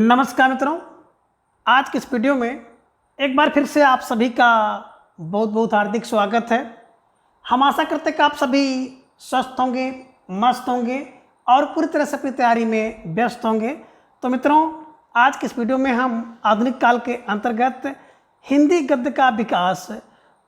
नमस्कार मित्रों, आज के इस वीडियो में एक बार फिर से आप सभी का बहुत बहुत हार्दिक स्वागत है। हम आशा करते हैं कि आप सभी स्वस्थ होंगे, मस्त होंगे और पूरी तरह से अपनी तैयारी में व्यस्त होंगे। तो मित्रों, आज के इस वीडियो में हम आधुनिक काल के अंतर्गत हिंदी गद्य का विकास,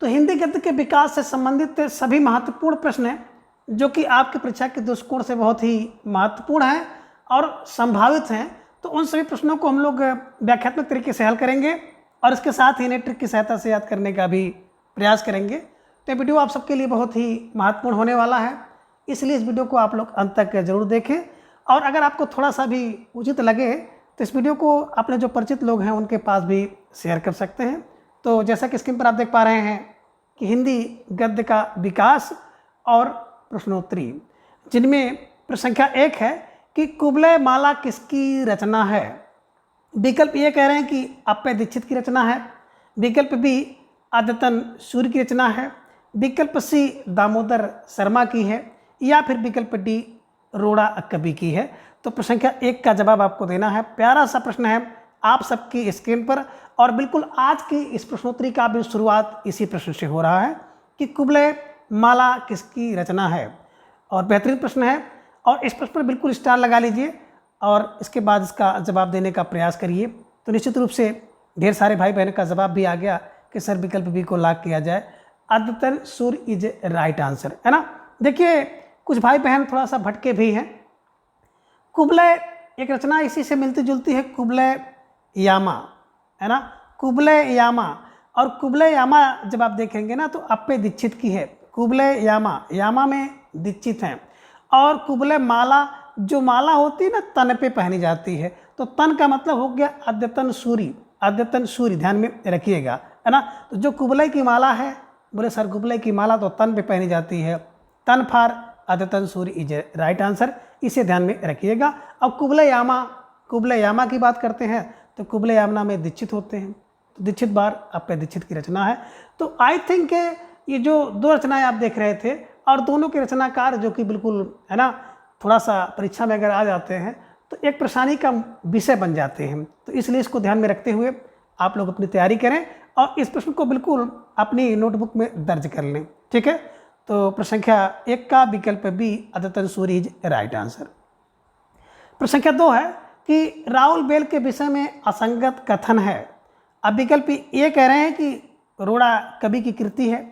तो हिंदी गद्य के विकास से संबंधित सभी महत्वपूर्ण प्रश्न हैं जो कि आपकी परीक्षा के दृष्टिकोण से बहुत ही महत्वपूर्ण हैं और संभावित हैं। तो उन सभी प्रश्नों को हम लोग व्याख्यात्मक तरीके से हल करेंगे और इसके साथ ही इन्हें ट्रिक की सहायता से याद करने का भी प्रयास करेंगे। तो ये वीडियो आप सबके लिए बहुत ही महत्वपूर्ण होने वाला है, इसलिए इस वीडियो को आप लोग अंत तक जरूर देखें। और अगर आपको थोड़ा सा भी उचित लगे तो इस वीडियो को अपने जो परिचित लोग हैं उनके पास भी शेयर कर सकते हैं। तो जैसा कि स्क्रीन पर आप देख पा रहे हैं कि हिंदी गद्य का विकास और प्रश्नोत्तरी, जिनमें प्रश्न संख्या 1 है कि कुबलय माला किसकी रचना है। विकल्प ये कह रहे हैं कि अप्पय दीक्षित की रचना है, विकल्प बी आद्यतन सूर्य की रचना है, विकल्प सी दामोदर शर्मा की है या फिर विकल्प डी रोड़ा कवि की है। तो प्रश्न संख्या 1 का जवाब आपको देना है। प्यारा सा प्रश्न है आप सबकी स्क्रीन पर और बिल्कुल आज की इस प्रश्नोत्तरी का भी शुरुआत इसी प्रश्न से हो रहा है कि कुबलय माला किसकी रचना है। और बेहतरीन प्रश्न है और इस प्रश्न पर बिल्कुल स्टार लगा लीजिए और इसके बाद इसका जवाब देने का प्रयास करिए। तो निश्चित रूप से ढेर सारे भाई बहनों का जवाब भी आ गया कि सर विकल्प बी को लॉक किया जाए, आद्यतन सूर्य इज राइट आंसर, है ना। देखिए कुछ भाई बहन थोड़ा सा भटके भी हैं। कुबलय एक रचना इसी से मिलती जुलती है, कुबलय यामा, है ना, कुबलय यामा। और कुबलय यामा जब आप देखेंगे ना तो अप्पय दीक्षित की है। कुबलय यामा, यामा में दीक्षित हैं। और कुबलय माला, जो माला होती है ना तन पे पहनी जाती है, तो तन का मतलब हो गया अद्यतन सूर्य, अद्यतन सूर्य, ध्यान में रखिएगा, है ना। तो जो कुबलय की माला है, बोले सर कुबलय की माला तो तन पे पहनी जाती है, तन फॉर अद्यतन सूर्य इज राइट आंसर, इसे ध्यान में रखिएगा। अब कुबलय यामा, कुबलय यामा की बात करते हैं तो कुबलय यामा में दीक्षित होते हैं, तो दीक्षित बार अप्पय दीक्षित की रचना है। तो आई थिंक ये जो दो रचनाएं आप देख रहे थे और दोनों के रचनाकार जो कि बिल्कुल, है ना, थोड़ा सा परीक्षा में अगर आ जाते हैं तो एक परेशानी का विषय बन जाते हैं। तो इसलिए इसको ध्यान में रखते हुए आप लोग अपनी तैयारी करें और इस प्रश्न को बिल्कुल अपनी नोटबुक में दर्ज कर लें, ठीक है। तो प्रश्न संख्या 1 का विकल्प बी आद्यतन सूर्य इज राइट आंसर। प्रश्न संख्या 2 है कि राहुल बेल के विषय में असंगत कथन है। अब विकल्प ये कह रहे हैं कि रोड़ा कवि की कृति है,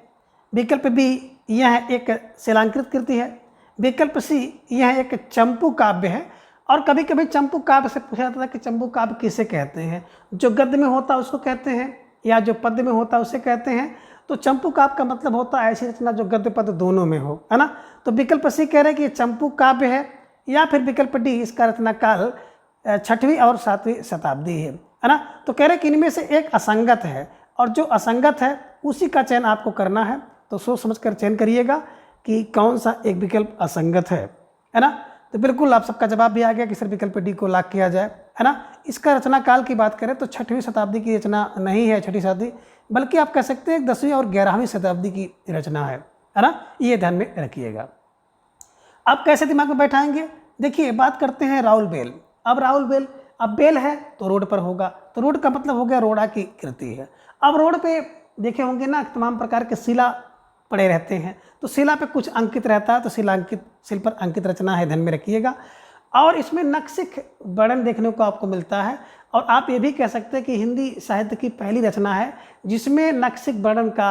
विकल्प बी यह एक शिलांकृत कृति है, विकल्प सी यह एक चंपू काव्य है। और कभी कभी चंपू काव्य से पूछा जाता है कि चंपू काव्य किसे कहते हैं, जो गद्य में होता है उसको कहते हैं या जो पद्य में होता है उसे कहते हैं। तो चंपू काव्य का मतलब होता है ऐसी रचना जो गद्य पद्य दोनों में हो, है ना। तो विकल्प सी कह रहे हैं कि चंपू काव्य है या फिर विकल्प डी इसका रचना काल 6वीं और 7वीं शताब्दी है ना। तो कह रहे हैं कि इनमें से एक असंगत है और जो असंगत है उसी का चयन आपको करना है। तो सोच समझ कर चयन करिएगा कि कौन सा एक विकल्प असंगत है ना। तो बिल्कुल आप सबका जवाब भी आ गया कि सर विकल्प डी को लॉक किया जाए, है ना। इसका रचना काल की बात करें तो 6वीं शताब्दी की रचना नहीं है, 6वीं शताब्दी, बल्कि आप कह सकते हैं 10वीं और 11वीं शताब्दी की रचना है ना। ये ध्यान में रखिएगा। अब कैसे दिमाग में बैठाएंगे, देखिए बात करते हैं राहुल बेल। अब राहुल बेल, अब बेल है तो रोड पर होगा, तो रोड का मतलब हो गया रोड़ा की कृति है। अब रोड पे देखे होंगे ना तमाम प्रकार के शिला पड़े रहते हैं, तो शिला पे कुछ अंकित रहता है, तो शिल पर अंकित रचना है, ध्यान में रखिएगा। और इसमें नक्शिक वर्णन देखने को आपको मिलता है और आप ये भी कह सकते हैं कि हिंदी साहित्य की पहली रचना है जिसमें नक्शिक वर्णन का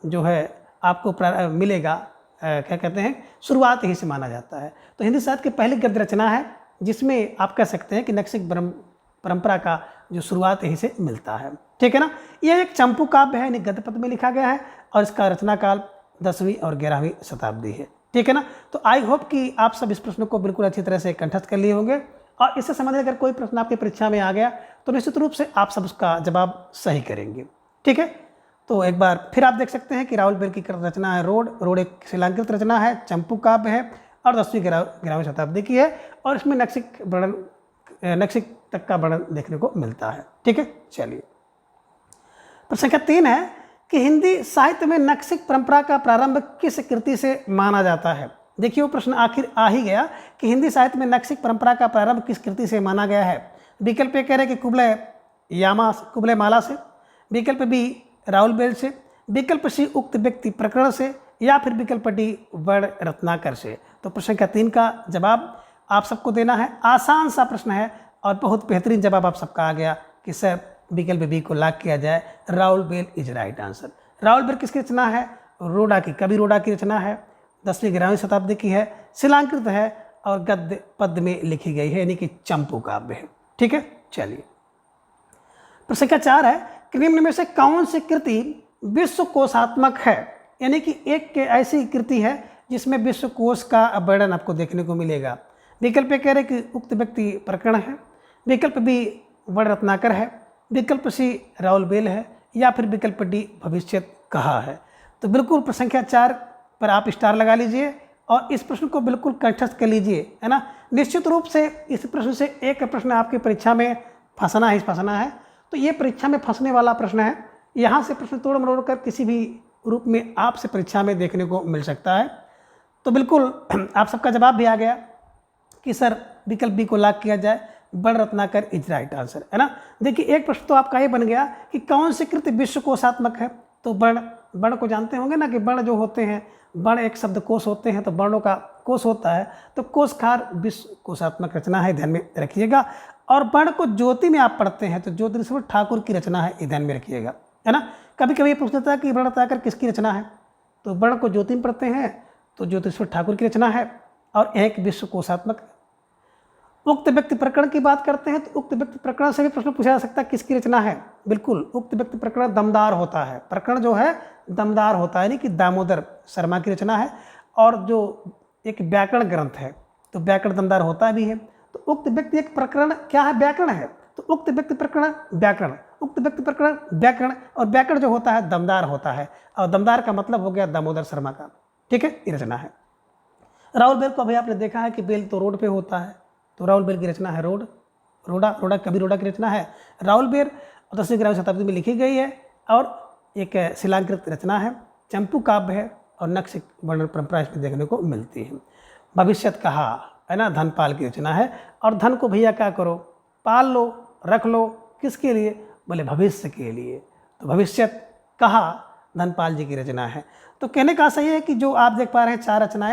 जो है आपको मिलेगा, क्या कहते हैं, शुरुआत यहीं से माना जाता है। तो हिंदी साहित्य की पहली गद्य रचना है जिसमें आप कह सकते हैं कि नक्शिक परंपरा का जो शुरुआत यहीं से मिलता है, ठीक है ना। यह एक चंपू काव्य है, गद्य पद में लिखा गया है और इसका रचना काल 10वीं और 11वीं शताब्दी है, ठीक है ना। तो आई होप कि आप सब इस प्रश्न को बिल्कुल अच्छी तरह से कंठस्थ कर लिए होंगे और इससे संबंधित अगर कोई प्रश्न आपकी परीक्षा में आ गया तो निश्चित रूप से आप सब उसका जवाब सही करेंगे, ठीक है। तो एक बार फिर आप देख सकते हैं कि राहुल बेल की रचना है रोड एक शिलांकृत रचना है, चंपू काव्य है और 10वीं 11वीं शताब्दी की है और इसमें नक्शिक तक का वर्णन देखने को मिलता है, ठीक है। चलिए प्रश्न संख्या 3 है कि हिंदी साहित्य में नक्शिक परंपरा का प्रारंभ किस कृति से माना जाता है। देखिए वो प्रश्न आखिर आ ही गया कि हिंदी साहित्य में नक्शिक परंपरा का प्रारंभ किस कृति से माना गया है। विकल्प ए कह रहे हैं कि कुबले माला से, विकल्प बी राहुल बेल से, विकल्प सी उक्त व्यक्ति प्रकरण से, या फिर विकल्प डी वर्ण रत्नाकर से। तो प्रश्न संख्या 3 का जवाब आप सबको देना है। आसान सा प्रश्न है और बहुत बेहतरीन जवाब आप सबका आ गया कि सर विकल्प बी को लॉक किया जाए, राहुल बेल इज राइट आंसर। राहुल बेल किसकी रचना है? रोडा की, कवि रोडा की रचना है, 10वीं 11वीं शताब्दी की है, शिलांकृत है और गद्य पद्य में लिखी गई है, यानी कि चंपू काव्य है। ठीक है, चलिए प्रश्न संख्या 4 है कि निम्न में से कौन सी कृति विश्व कोशात्मक है, यानी कि एक ऐसी कृति है जिसमें विश्व कोश का वर्णन आपको देखने को मिलेगा। विकल्प ए कह रहे कि उक्त व्यक्ति प्रकरण है, विकल्प बी वर्ण रत्नाकर है, विकल्प सी राहुल बेल है, या फिर विकल्प डी भविष्य कहा है। तो बिल्कुल प्रश्न संख्या 4 पर आप स्टार लगा लीजिए और इस प्रश्न को बिल्कुल कंठस्थ कर लीजिए, है ना। निश्चित रूप से इस प्रश्न से एक प्रश्न आपकी परीक्षा में फंसना है। तो ये परीक्षा में फंसने वाला प्रश्न है। यहाँ से प्रश्न तोड़ मरोड़ कर किसी भी रूप में आपसे परीक्षा में देखने को मिल सकता है। तो बिल्कुल आप सबका जवाब भी आ गया कि सर विकल्प बी को लॉक किया जाए, वर्ण रत्नाकर इज राइट आंसर, है ना। देखिए एक प्रश्न तो आपका ये बन गया कि कौन सी कृति विश्व कोशात्मक है। तो वर्ण को जानते होंगे ना कि वर्ण जो होते हैं, वर्ण एक शब्द कोश होते हैं, तो वर्णों का कोश होता है। तो कोशकार विश्व कोशात्मक रचना है, ध्यान में रखिएगा। और वर्ण को ज्योति में आप पढ़ते हैं तो ज्योतिषवर ठाकुर की रचना है, ध्यान में रखिएगा, है ना। कभी कभी ये पूछता है कि वर्ण रत्नाकर किसकी रचना है, तो वर्ण को ज्योति में पढ़ते हैं तो ज्योतिषवर ठाकुर की रचना है और एक विश्व कोशात्मक। उक्त व्यक्ति प्रकरण की बात करते हैं तो उक्त व्यक्ति प्रकरण से भी प्रश्न पूछा जा सकता है किसकी रचना है। बिल्कुल उक्त व्यक्ति प्रकरण दमदार होता है, प्रकरण जो है दमदार होता है, यानी कि दामोदर शर्मा की रचना है। और जो एक व्याकरण ग्रंथ है तो व्याकरण दमदार होता भी है। तो उक्त व्यक्ति एक प्रकरण क्या है? व्याकरण है। तो उक्त व्यक्ति प्रकरण व्याकरण, उक्त व्यक्ति प्रकरण व्याकरण, और व्याकरण जो होता है दमदार होता है, और दमदार का मतलब हो गया दामोदर शर्मा का। ठीक है, ये रचना है। राहुल बेल को अभी आपने देखा है कि बेल तो रोड पे होता है, तो राहुल बेल की रचना है रोडा कवि रोडा की रचना है राहुल बेल, 10वीं 11वीं शताब्दी में लिखी गई है और एक शिलांकृत रचना है, चंपू काव्य है और नक्श वर्णन परंपरा इसमें देखने को मिलती है। भविष्यत कहा, है ना, धनपाल की रचना है। और धन को भैया क्या करो, पाल लो, रख लो, किसके लिए? बोले भविष्य के लिए। तो भविष्यत कहा धनपाल जी की रचना है। तो कहने का सही है कि जो आप देख पा रहे हैं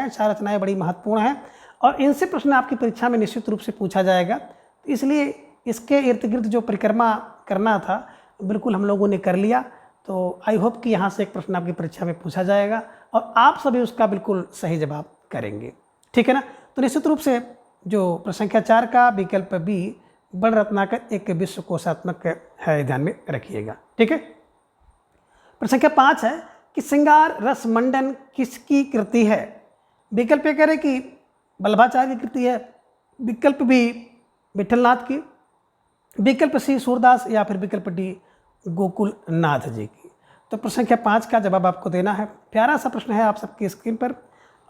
4 रचनाएं बड़ी महत्वपूर्ण हैं और इनसे प्रश्न आपकी परीक्षा में निश्चित रूप से पूछा जाएगा। तो इसलिए इसके इर्द गिर्द जो परिक्रमा करना था बिल्कुल हम लोगों ने कर लिया। तो आई होप कि यहाँ से एक प्रश्न आपकी परीक्षा में पूछा जाएगा और आप सभी उसका बिल्कुल सही जवाब करेंगे। ठीक है ना। तो निश्चित रूप से जो प्रश्न संख्या 4 का विकल्प बी वर्ण रत्नाकर एक विश्व कोशात्मक है, ध्यान में रखिएगा। ठीक है। प्रश्न संख्या 5 है कि श्रृंगार रस मंडन किसकी कृति है? विकल्प ए कह रहे कि वल्लभाचार्य की कृति है, विकल्प बी विठलनाथ की, विकल्प सी सूरदास, या फिर विकल्प डी गोकुल नाथ जी की। तो प्रश्न संख्या 5 का जवाब आपको देना है। प्यारा सा प्रश्न है आप सबकी स्क्रीन पर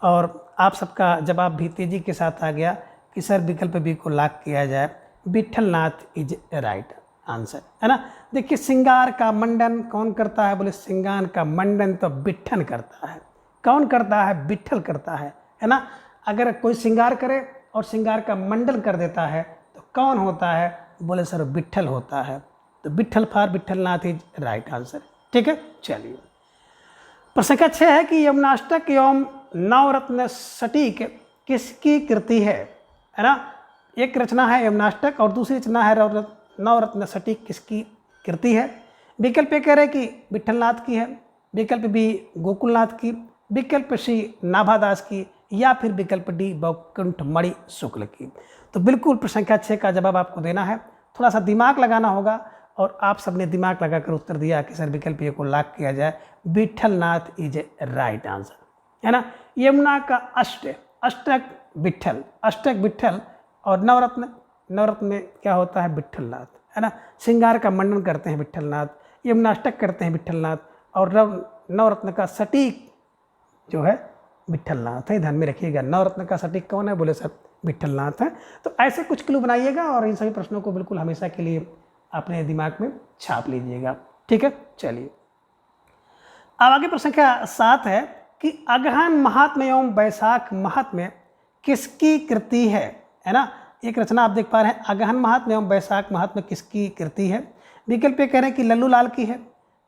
और आप सबका जवाब भी तेजी के साथ आ गया कि सर विकल्प बी को लॉक किया जाए, विठलनाथ इज राइट आंसर, है ना। देखिए श्रृंगार का मंडन कौन करता है? बोले श्रृंगार का मंडन तो विठल करता है। कौन करता है? विठल करता है ना। अगर कोई श्रृंगार करे और श्रृंगार का मंडन कर देता है तो कौन होता है? बोले सर विठल होता है। तो Vitthal for Vitthalnath is right answer. ठीक है, चलिए प्रश्न संख्या 6 है कि यमुनाष्टक एवं नवरत्न सटीक किसकी कृति है ना। एक रचना है यमुनाष्टक और दूसरी रचना है नवरत्न सटीक किसकी कृति है? विकल्प ए कह रहे कि विठलनाथ की है, विकल्प बी गोकुलनाथ की, विकल्प सी नाभादास की, या फिर विकल्प डी वैकुंठमणि शुक्ल की। तो बिल्कुल प्रश्न संख्या 6 का जवाब आपको देना है। थोड़ा सा दिमाग लगाना होगा और आप सबने दिमाग लगाकर उत्तर दिया कि सर विकल्प ए को लॉक किया जाए, विठलनाथ इज राइट आंसर, है ना। यमुना का अष्टक विठल और नवरत्न में क्या होता है? विठलनाथ, है ना। श्रृंगार का मंडन करते हैं विठलनाथ, यमुनाष्टक करते हैं विठलनाथ, और नवरत्न का सटीक जो है विठलनाथ है, ध्यान में रखिएगा। नवरत्न का सटीक कौन है? बोले सर विठलनाथ है। तो ऐसे कुछ क्लू बनाइएगा और इन सभी प्रश्नों को बिल्कुल हमेशा के लिए अपने दिमाग में छाप लीजिएगा। ठीक है, चलिए अब आगे प्रश्न संख्या 7 है कि अगहन महात्म्य एवं वैशाख महात्म्य किसकी कृति है ना। एक रचना आप देख पा रहे हैं, अगहन महात्म्य एवं वैशाख महात्म्य किसकी कृति है? विकल्प ए कह रहे हैं कि लल्लू लाल की है,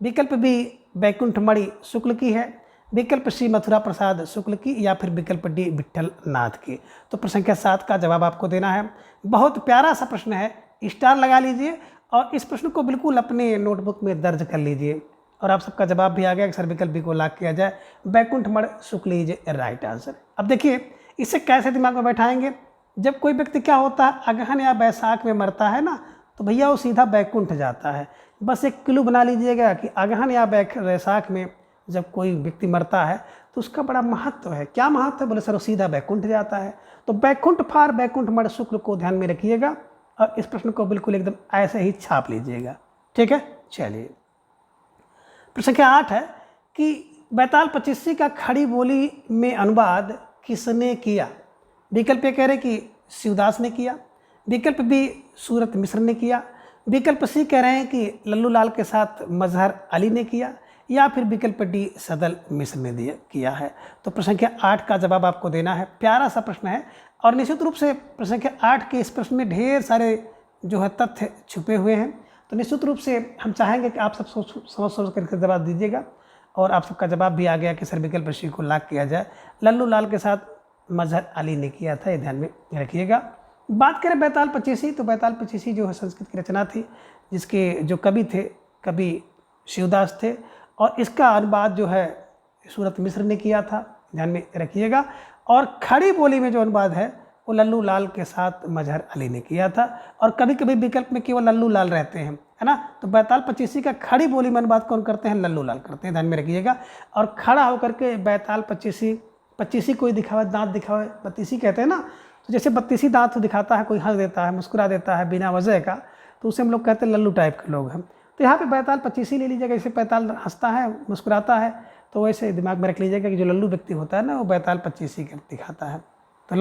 विकल्प बी बैकुंठमणि शुक्ल की है, विकल्प सी मथुरा प्रसाद शुक्ल की, या फिर विकल्प डी विट्ठल नाथ की। तो प्रश्न संख्या 7 का जवाब आपको देना है। बहुत प्यारा सा प्रश्न है, स्टार लगा लीजिए और इस प्रश्न को बिल्कुल अपने नोटबुक में दर्ज कर लीजिए। और आप सबका जवाब भी आ गया कि सर विकल्प बी को लॉक किया जाए, बैकुंठमणि शुक्ल इज राइट आंसर। अब देखिए इसे कैसे दिमाग में बैठाएंगे। जब कोई व्यक्ति क्या होता है अगहन या बैसाख में मरता है ना, तो भैया वो सीधा बैकुंठ जाता है। बस एक क्लू बना लीजिएगा कि अगहन या बैसाख में जब कोई व्यक्ति मरता है तो उसका बड़ा महत्व है। क्या महत्व है? बोले सर वो सीधा बैकुंठ जाता है। तो बैकुंठ फार बैकुंठमणि शुक्ल को ध्यान में रखिएगा और इस प्रश्न को बिल्कुल एकदम ऐसे ही छाप लीजिएगा। ठीक है, चलिए प्रश्न संख्या 8 है कि बैताल पचीसी का खड़ी बोली में अनुवाद किसने किया? विकल्प ए कह रहे कि शिवदास ने किया, विकल्प बी सूरत मिश्र ने किया, विकल्प सी कह रहे हैं कि लल्लू लाल के साथ मजहर अली ने किया, या फिर विकल्प डी सदल मिश्र ने किया है। तो प्रश्न संख्या 8 का जवाब आपको देना है। प्यारा सा प्रश्न है और निश्चित रूप से प्रश्न संख्या 8 के इस प्रश्न में ढेर सारे जो है तथ्य छुपे हुए हैं। तो निश्चित रूप से हम चाहेंगे कि आप सब समझ करके जवाब दीजिएगा। और आप सबका जवाब भी आ गया कि सर विकल्प सी को लॉक किया जाए, लल्लू लाल के साथ मजहर अली ने किया था, ये ध्यान में रखिएगा। बात करें बैताल पचीसी, तो बैताल पचीसी जो है संस्कृत की रचना थी, जिसके जो कवि थे कवि शिवदास थे, और इसका अनुवाद जो है सूरत मिश्र ने किया था, ध्यान में रखिएगा। और खड़ी बोली में जो अनुवाद है वो लल्लू लाल के साथ मजहर अली ने किया था। और कभी कभी विकल्प में केवल लल्लू लाल रहते हैं, है ना। तो बैताल पचीसी का खड़ी बोली में अनुवाद कौन करते हैं? लल्लू लाल करते हैं, ध्यान में रखिएगा। और खड़ा होकर के बैताल पचीसी कोई दिखावे, दांत दिखावे, बत्तीसी कहते हैं ना। तो जैसे बत्तीसी दांत दिखाता है, कोई हंस देता है, मुस्कुरा देता है बिना वजह का, तो उसे हम लोग कहते हैं लल्लू टाइप के लोग हैं। तो यहाँ पे बैताल पचीसी ले लीजिएगा। जैसे बैताल हंसता है, मुस्कुराता है, तो वैसे दिमाग में रख लीजिएगा कि जो लल्लू व्यक्ति होता है ना, वो बैताल पचीसी का दिखाता है। तो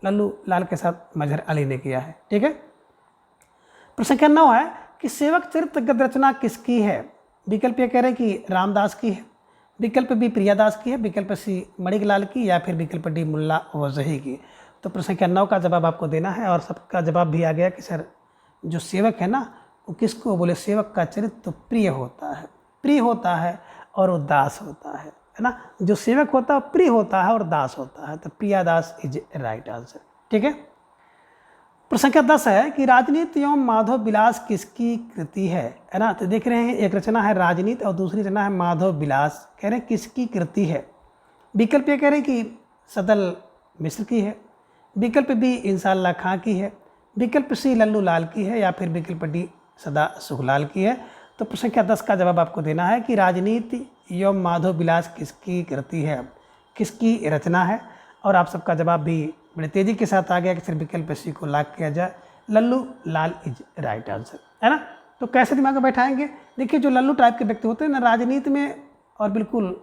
लल्लू लाल के साथ मजहर अली ने किया है। ठीक है। प्रश्न संख्या 9 है कि सेवक चरित्र गद्य रचना किसकी है? विकल्प ये कह रहे हैं कि रामदास की है, विकल्प बी प्रियादास की है, विकल्प सी मणिक लाल की, या फिर विकल्प डी मुल्ला वजही की। तो प्रश्न संख्या 9 का जवाब आपको देना है। और सबका जवाब भी आ गया कि सर जो सेवक है ना वो किसको बोले? सेवक का चरित्र तो प्रिय होता है और वो दास होता है ना। जो सेवक होता है प्रिय होता है और दास होता है। तो प्रियादास इज राइट आंसर। ठीक है। प्रश्न संख्या 10 है कि राजनीति एवं माधव विलास किसकी कृति है ना। तो देख रहे हैं एक रचना है राजनीति और दूसरी रचना है माधव विलास। कह रहे हैं किसकी कृति है? विकल्प ये कह रहे हैं कि सदल मिश्र की है, विकल्प बी इंसाल्लाह खां की है, विकल्प सी लल्लू लाल की है, या फिर विकल्प डी सदा सुखलाल की है। तो प्रश्न संख्या 10 का जवाब आपको देना है कि राजनीति एवं माधव विलास किसकी कृति है, किसकी रचना है। और आप सबका जवाब भी बड़े तेज़ी के साथ आ गया कि सिर्फ विकल्प सी को लॉक किया जाए, लल्लू लाल इज राइट आंसर, है ना। तो कैसे दिमाग में बैठाएंगे? देखिए जो लल्लू टाइप के व्यक्ति होते हैं ना राजनीति में और बिल्कुल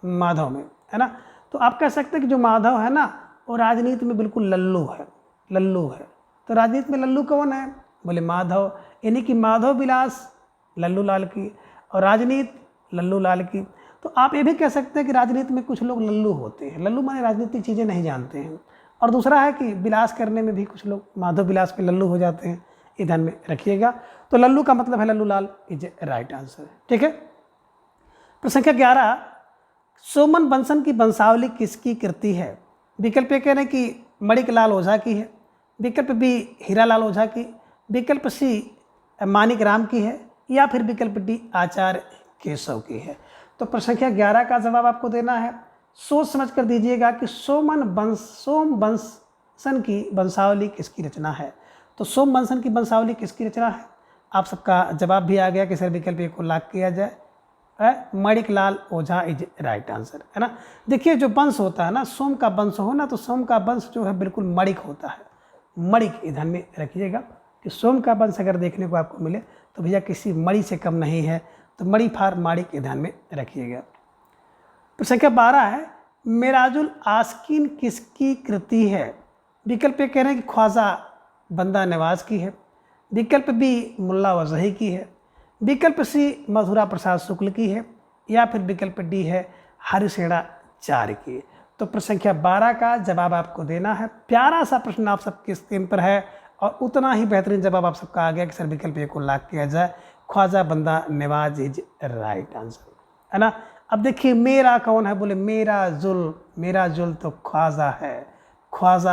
माधव में, है ना। तो आप कह सकते हैं कि जो माधव है ना वो राजनीति में बिल्कुल लल्लू है। तो राजनीति में लल्लू कौन है? बोले माधव, यानी कि माधव विलास लल्लू लाल की और राजनीति लल्लू लाल की। तो आप ये भी कह सकते हैं कि राजनीति में कुछ लोग लल्लू होते हैं, लल्लू माने राजनीतिक चीज़ें नहीं जानते हैं। और दूसरा है कि विलास करने में भी कुछ लोग माधव विलास में लल्लू हो जाते हैं, ये ध्यान में रखिएगा। तो लल्लू का मतलब है लल्लू लाल इज राइट आंसर। ठीक है। प्रश्न संख्या 11, सोमन बंसन की वंशावली किसकी कृति है? विकल्प ये कह रहे हैं कि मणिक लाल ओझा की है, विकल्प बी हीरालाल ओझा की, विकल्प सी मानिक राम की है, या फिर विकल्प डी आचार्य केशव की है। तो प्रश्न संख्या 11 का जवाब आपको देना है। सोच समझ कर दीजिएगा कि सोम बंसन की वंशावली किसकी रचना है। तो सोम बंसन की वंशावली किसकी रचना है? आप सबका जवाब भी आ गया कि सर विकल्प ए को लॉक किया जाए, मणिक लाल ओझा इज राइट आंसर, है ना। देखिए जो वंश होता है ना, सोम का वंश हो ना, तो सोम का वंश जो है बिल्कुल मणिक होता है, मणिक, ध्यान में रखिएगा कि सोम का वंश अगर देखने को आपको मिले तो भैया किसी मणि से कम नहीं है। तो मणि फार माणिक, ध्यान में रखिएगा। प्रश्न संख्या 12 है मेराजुल आस्किन किसकी कृति है? विकल्प ये कह रहे हैं कि ख्वाजा बंदा नवाज की है, विकल्प बी मुल्ला वजही की है, विकल्प सी मथुरा प्रसाद शुक्ल की है, या फिर विकल्प डी है हरिसेणाचार्य की। तो प्रश्न संख्या 12 का जवाब आपको देना है। प्यारा सा प्रश्न आप सबकी स्क्रीन पर है और उतना ही बेहतरीन जवाब आप सबका आ गया कि सर विकल्प ए को लॉक किया जाए। ख्वाजा बंदा नवाज इज राइट आंसर, है ना। अब देखिए मेरा कौन है, बोले मेरा जुल तो ख्वाजा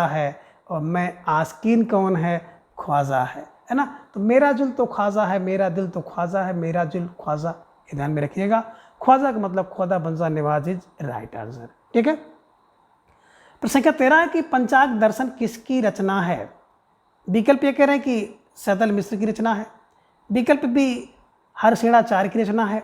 है और मैं आस्कीन कौन है, ख्वाजा है ना। तो मेरा जुल तो ख्वाजा है, मेरा दिल तो ख्वाजा है, मेरा जुल ख्वाजा, ये ध्यान में रखिएगा। ख्वाजा का मतलब ख्वाजा बंदा नवाज इज राइट आंसर, ठीक है। प्रश्न संख्या 13 है कि पंचांग दर्शन किसकी रचना है। विकल्प ये कह रहे हैं कि सैदल मिश्र की रचना है, विकल्प बी हरसेनाचार्य की रचना है,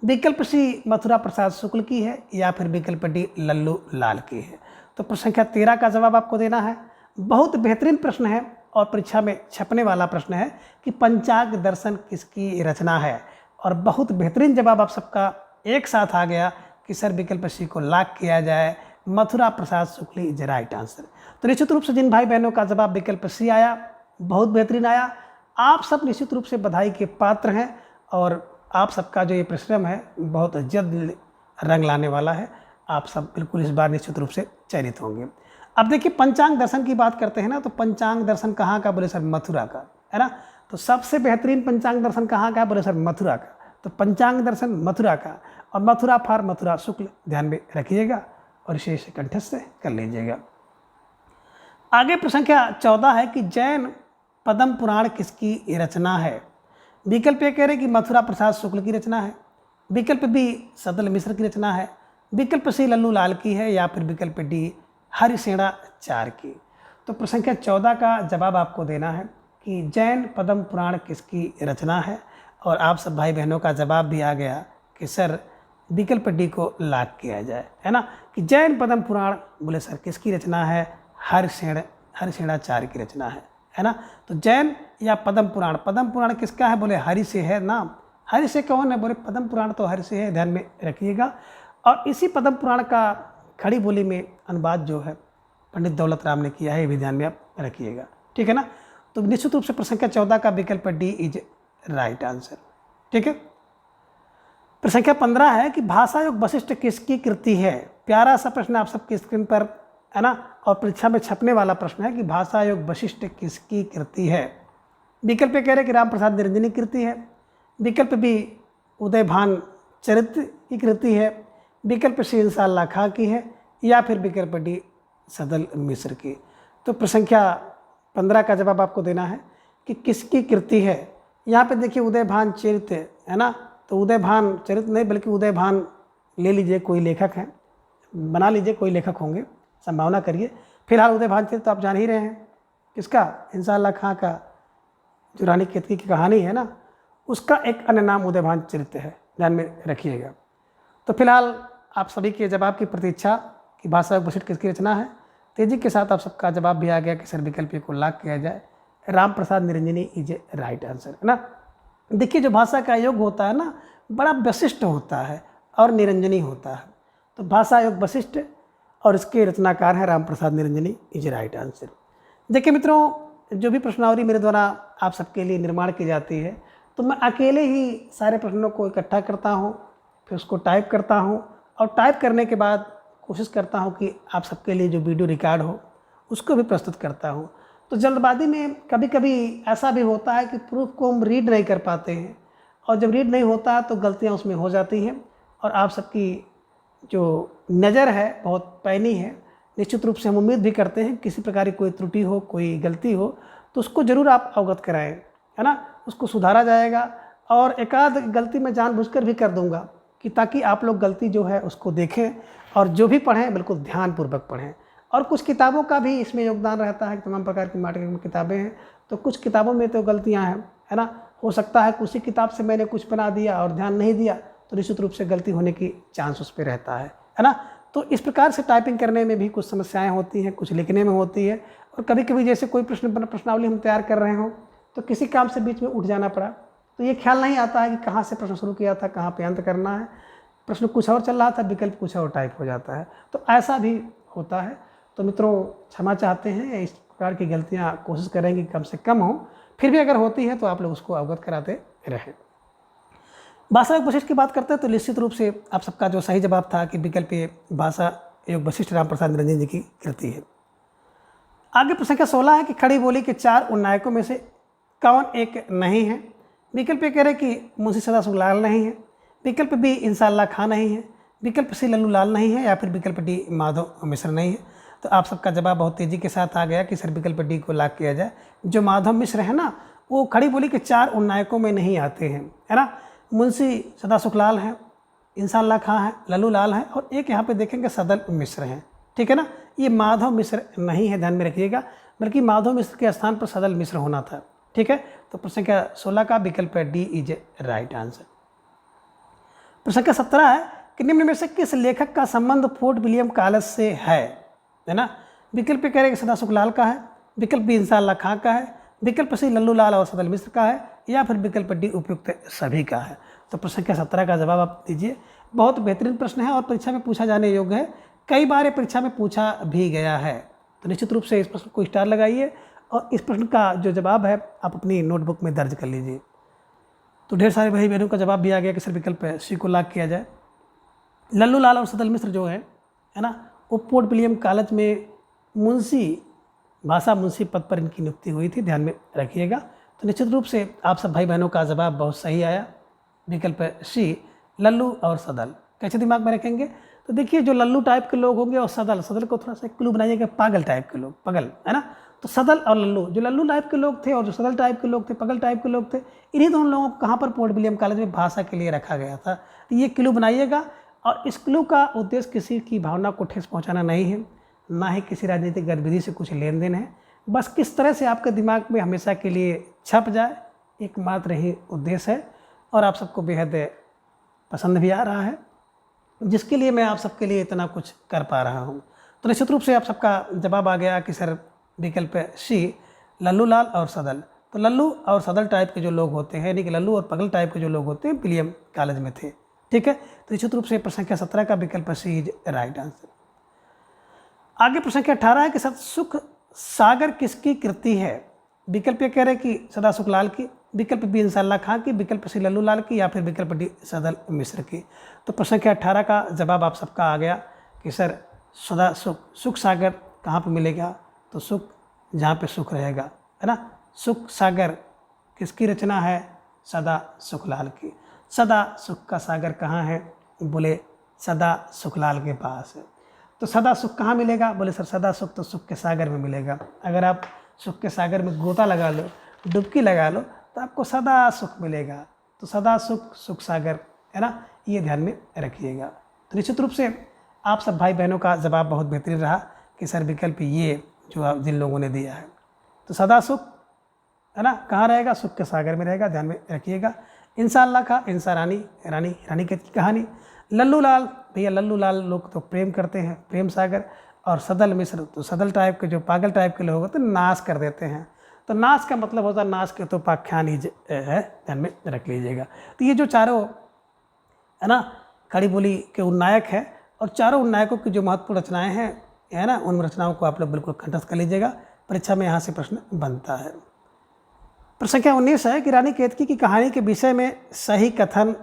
विकल्प सी मथुरा प्रसाद शुक्ल की है, या फिर विकल्प डी लल्लू लाल की है। तो प्रश्न संख्या 13 का जवाब आपको देना है। बहुत बेहतरीन प्रश्न है और परीक्षा में छपने वाला प्रश्न है कि पंचांग दर्शन किसकी रचना है, और बहुत बेहतरीन जवाब आप सबका एक साथ आ गया कि सर विकल्प सी को लॉक किया जाए, मथुरा प्रसाद शुक्ल इज राइट आंसर। तो निश्चित रूप से जिन भाई बहनों का जवाब विकल्प सी आया, बहुत बेहतरीन आया, आप सब निश्चित रूप से बधाई के पात्र हैं और आप सबका जो ये परिश्रम है बहुत जल्द रंग लाने वाला है। आप सब बिल्कुल इस बार निश्चित रूप से चयनित होंगे। अब देखिए पंचांग दर्शन की बात करते हैं ना, तो पंचांग दर्शन कहाँ का, बोले सर मथुरा का, है ना। तो सबसे बेहतरीन पंचांग दर्शन कहाँ का, बोले सर मथुरा का। तो पंचांग दर्शन मथुरा का, और मथुरा फॉर मथुरा शुक्ल, ध्यान में रखिएगा और इसे कंठस्थ कर लीजिएगा। आगे प्रश्न संख्या 14 है कि जैन पद्म पुराण किसकी रचना है। विकल्प ये कह रहे कि मथुरा प्रसाद शुक्ल की रचना है, विकल्प बी सदल मिश्र की रचना है, विकल्प सी लल्लू लाल की है, या फिर विकल्प डी हरिसेनाचार्य की। तो प्रश्न संख्या 14 का जवाब आपको देना है कि जैन पद्म पुराण किसकी रचना है, और आप सब भाई बहनों का जवाब भी आ गया कि सर विकल्प डी को लॉक किया जाए, है ना। कि जैन पद्म पुराण बोले सर किसकी रचना है, हरिसेनाचार्य की रचना है ना। तो जैन या पद्म पुराण किसका है, बोले हरि से है नाम। हरि से कौन है, बोले पद्म पुराण तो हरि से है, ध्यान में रखिएगा। और इसी पद्म पुराण का खड़ी बोली में अनुवाद जो है पंडित दौलत राम ने किया है, ये भी ध्यान में आप रखिएगा, ठीक है ना। तो निश्चित रूप से प्रश्न संख्या 14 का विकल्प डी इज राइट आंसर, ठीक है। प्रश्न संख्या 15 है कि भाषा योग वशिष्ठ किसकी कृति है। प्यारा सा प्रश्न आप सबकी स्क्रीन पर, है ना, और परीक्षा में छपने वाला प्रश्न है कि भाषा योग वशिष्ठ किसकी कृति है। विकल्प कह रहे कि राम प्रसाद निरंजनी कृति है, विकल्प बी उदयभान चरित्र की कृति है, विकल्प सी इंसाल्लाह खां की है, या फिर विकल्प डी सदल मिश्र की। तो प्रश्न संख्या 15 का जवाब आपको देना है कि किसकी कृति है। यहाँ पे देखिए उदयभान चरित्र, है ना। तो उदयभान चरित्र नहीं बल्कि उदयभान ले लीजिए, कोई लेखक है, बना लीजिए, कोई लेखक होंगे, संभावना करिए। फिलहाल उदयभान चरित्र तो आप जान ही रहे हैं किसका, इंसाल्लाह खां का, जो रानी केतकी की कहानी है ना, उसका एक अन्य नाम उदयभान चरित्र है, ध्यान में रखिएगा। तो फिलहाल आप सभी के जवाब की प्रतीक्षा कि भाषा योग वशिष्ठ किसकी रचना है। तेजी के साथ आप सबका जवाब भी आ गया कि सर विकल्प को लॉक किया जाए, Ram Prasad Niranjani is a right answer, है ना। देखिए जो भाषा का योग होता है ना, बड़ा वशिष्ठ होता है और निरंजनी होता है। तो भाषा योग वशिष्ठ और इसके रचनाकार हैं Ram Prasad Niranjani is right answer. देखिए मित्रों, जो भी प्रश्नावली मेरे द्वारा आप सबके लिए निर्माण की जाती है, तो मैं अकेले ही सारे प्रश्नों को इकट्ठा करता हूँ, फिर उसको टाइप करता हूँ, और टाइप करने के बाद कोशिश करता हूँ कि आप सबके लिए जो वीडियो रिकॉर्ड हो उसको भी प्रस्तुत करता हूँ। तो जल्दबाजी में कभी कभी ऐसा भी होता है कि प्रूफ को हम रीड नहीं कर पाते हैं, और जब रीड नहीं होता है तो गलतियाँ उसमें हो जाती हैं, और आप सबकी जो नज़र है बहुत पैनी है। निश्चित रूप से हम उम्मीद भी करते हैं किसी प्रकार की कोई त्रुटि हो, कोई गलती हो तो उसको ज़रूर आप अवगत कराएं, है ना। उसको सुधारा जाएगा, और एक आध गलती मैं जानबूझकर भी कर दूंगा कि ताकि आप लोग गलती जो है उसको देखें, और जो भी पढ़ें बिल्कुल ध्यानपूर्वक पढ़ें। और कुछ किताबों का भी इसमें योगदान रहता है, तमाम प्रकार की मार्केट में किताबें हैं, तो कुछ किताबों में तो गलतियाँ हैं, है ना। हो सकता है उसी किताब से मैंने कुछ बना दिया और ध्यान नहीं दिया, तो निश्चित रूप से गलती होने की चांस उस पर रहता है ना। तो इस प्रकार से टाइपिंग करने में भी कुछ समस्याएं होती हैं, कुछ लिखने में होती है, और कभी कभी जैसे कोई प्रश्नावली हम तैयार कर रहे हों तो किसी काम से बीच में उठ जाना पड़ा, तो ये ख्याल नहीं आता है कि कहाँ से प्रश्न शुरू किया था, कहाँ पे अंत करना है। प्रश्न कुछ और चल रहा था, विकल्प कुछ और टाइप हो जाता है, तो ऐसा भी होता है। तो मित्रों क्षमा चाहते हैं, इस प्रकार की गलतियाँ कोशिश करेंगे कम से कम हो, फिर भी अगर होती है तो आप लोग उसको अवगत कराते रहें। भाषा योग वशिष्ठ की बात करते हैं तो निश्चित रूप से आप सबका जो सही जवाब था कि विकल्प भाषा योग वशिष्ठ राम प्रसाद निरंजन जी की कृति है। आगे प्रश्न संख्या 16 है कि खड़ी बोली के 4 उन्नायकों में से कौन एक नहीं है। विकल्प ए कह रहे कि मुंशी सदाशिव लाल नहीं है, विकल्प बी इंसाल्लाह खां नहीं है, विकल्प सी लल्लू लाल नहीं है, या फिर विकल्प डी माधव मिश्र नहीं है। तो आप सबका जवाब बहुत तेज़ी के साथ आ गया कि सर विकल्प डी को लॉक किया जाए। जो माधव मिश्र है ना, वो खड़ी बोली के 4 उन्नायकों में नहीं आते हैं, है ना। मुंशी सदाशिव लाल है, इंसाल्लाह खां है, लल्लू लाल है, और एक यहाँ पे देखेंगे सदल मिश्र हैं, ठीक है ना। ये माधव मिश्र नहीं है, ध्यान में रखिएगा, बल्कि माधव मिश्र के स्थान पर सदल मिश्र होना था, ठीक है। तो प्रश्न संख्या 16 का विकल्प डी इज राइट आंसर। प्रश्न संख्या 17 है कि निम्न में से किस लेखक का संबंध फोर्ट विलियम कॉलेज से है ना। विकल्प कह रहे कि सदाशिव लाल का है, विकल्प बी इंसाल्लाह खां का है, विकल्प सी लल्लू लाल और सदल मिश्र का है, या फिर विकल्प डी उपयुक्त सभी का है। तो प्रश्न संख्या 17 का जवाब आप दीजिए। बहुत बेहतरीन प्रश्न है और परीक्षा में पूछा जाने योग्य है, कई बार ये परीक्षा में पूछा भी गया है। तो निश्चित रूप से इस प्रश्न को स्टार लगाइए और इस प्रश्न का जो जवाब है आप अपनी नोटबुक में दर्ज कर लीजिए। तो ढेर सारे भाई बहनों का जवाब भी आ गया कि सर विकल्प सी को लॉक किया जाए। लल्लू लाल और सदल मिश्र जो है ना, वो फोर्ट विलियम कॉलेज में भाषा मुंशी पद पर इनकी नियुक्ति हुई थी, ध्यान में रखिएगा। तो निश्चित रूप से आप सब भाई बहनों का जवाब बहुत सही आया, विकल्प सी लल्लू और सदल। कैसे दिमाग में रखेंगे, तो देखिए जो लल्लू टाइप के लोग होंगे और सदल को थोड़ा सा क्लू बनाइएगा, पागल टाइप के लोग, पगल, है ना। तो सदल और लल्लू, जो लल्लू टाइप के लोग थे और जो सदल टाइप के लोग थे, पगल टाइप के लोग थे, इन्हीं दोनों लोगों को कहाँ पर फोर्ट विलियम कॉलेज में भाषा के लिए रखा गया था। तो ये क्लू बनाइएगा, और इस क्लू का उद्देश्य किसी की भावना को ठेस पहुँचाना नहीं है, ना ही किसी राजनीतिक गतिविधि से कुछ लेन देन है, बस किस तरह से आपके दिमाग में हमेशा के लिए छप जाए, एकमात्र ही उद्देश्य है। और आप सबको बेहद पसंद भी आ रहा है, जिसके लिए मैं आप सबके लिए इतना कुछ कर पा रहा हूँ। तो निश्चित रूप से आप सबका जवाब आ गया कि सर विकल्प सी लल्लू लाल और सदल। तो लल्लू और सदल टाइप के जो लोग होते हैं, यानी कि लल्लू और पगल टाइप के जो लोग होते हैं, विलियम कॉलेज में थे, ठीक है। तो निश्चित रूप से प्रश्न संख्या 17 का विकल्प सी इज राइट आंसर। आगे प्रश्न संख्या 18 है कि सुख सागर किसकी कृति है। विकल्प ये कह रहे कि सदाशिव लाल की, विकल्प बी इंसाल्लाह खां की, विकल्प सी लल्लू लाल की, या फिर विकल्प डी सदल मिश्र की। तो प्रश्न संख्या 18 का जवाब आप सबका आ गया कि सर सदा सुख सागर कहाँ पर मिलेगा। तो सुख जहाँ पे सुख रहेगा, है ना। सुख सागर किसकी रचना है, सदा सुखलाल की। सदा सुख का सागर कहाँ है, बोले सदा सुखलाल के पास है। तो सदा सुख कहाँ मिलेगा, बोले सर सदा सुख तो सुख के सागर में मिलेगा। अगर आप सुख के सागर में गोता लगा लो, डुबकी लगा लो, तो आपको सदा सुख मिलेगा। तो सदा सुख, सुख सागर, है ना, ये ध्यान में रखिएगा। तो निश्चित रूप से आप सब भाई बहनों का जवाब बहुत बेहतरीन रहा कि सर विकल्प ये जो आप जिन लोगों ने दिया है। तो सदा सुख, है ना, कहाँ रहेगा, सुख के सागर में रहेगा, ध्यान में रखिएगा। इंसाल्लाह का इंसा रानी की कहानी। लल्लू लाल, भैया लल्लू लाल लोग तो प्रेम करते हैं, प्रेम सागर। और सदल मिश्र, तो सदल टाइप के जो पागल टाइप के लोग होते हैं, नाश कर देते हैं। तो नाश का मतलब होता है नाश के तो पाख्यान ही है, ध्यान में रख लीजिएगा। तो ये जो चारों, है ना, खड़ी बोली के उन्नायक है, और चारों उन्नायकों की जो महत्वपूर्ण रचनाएँ हैं, है ना, उन रचनाओं को आप लोग बिल्कुल कंठस्थ कर लीजिएगा, परीक्षा में यहाँ से प्रश्न बनता है। प्रश्न संख्या 19 है कि रानी केतकी की कहानी के विषय में सही कथन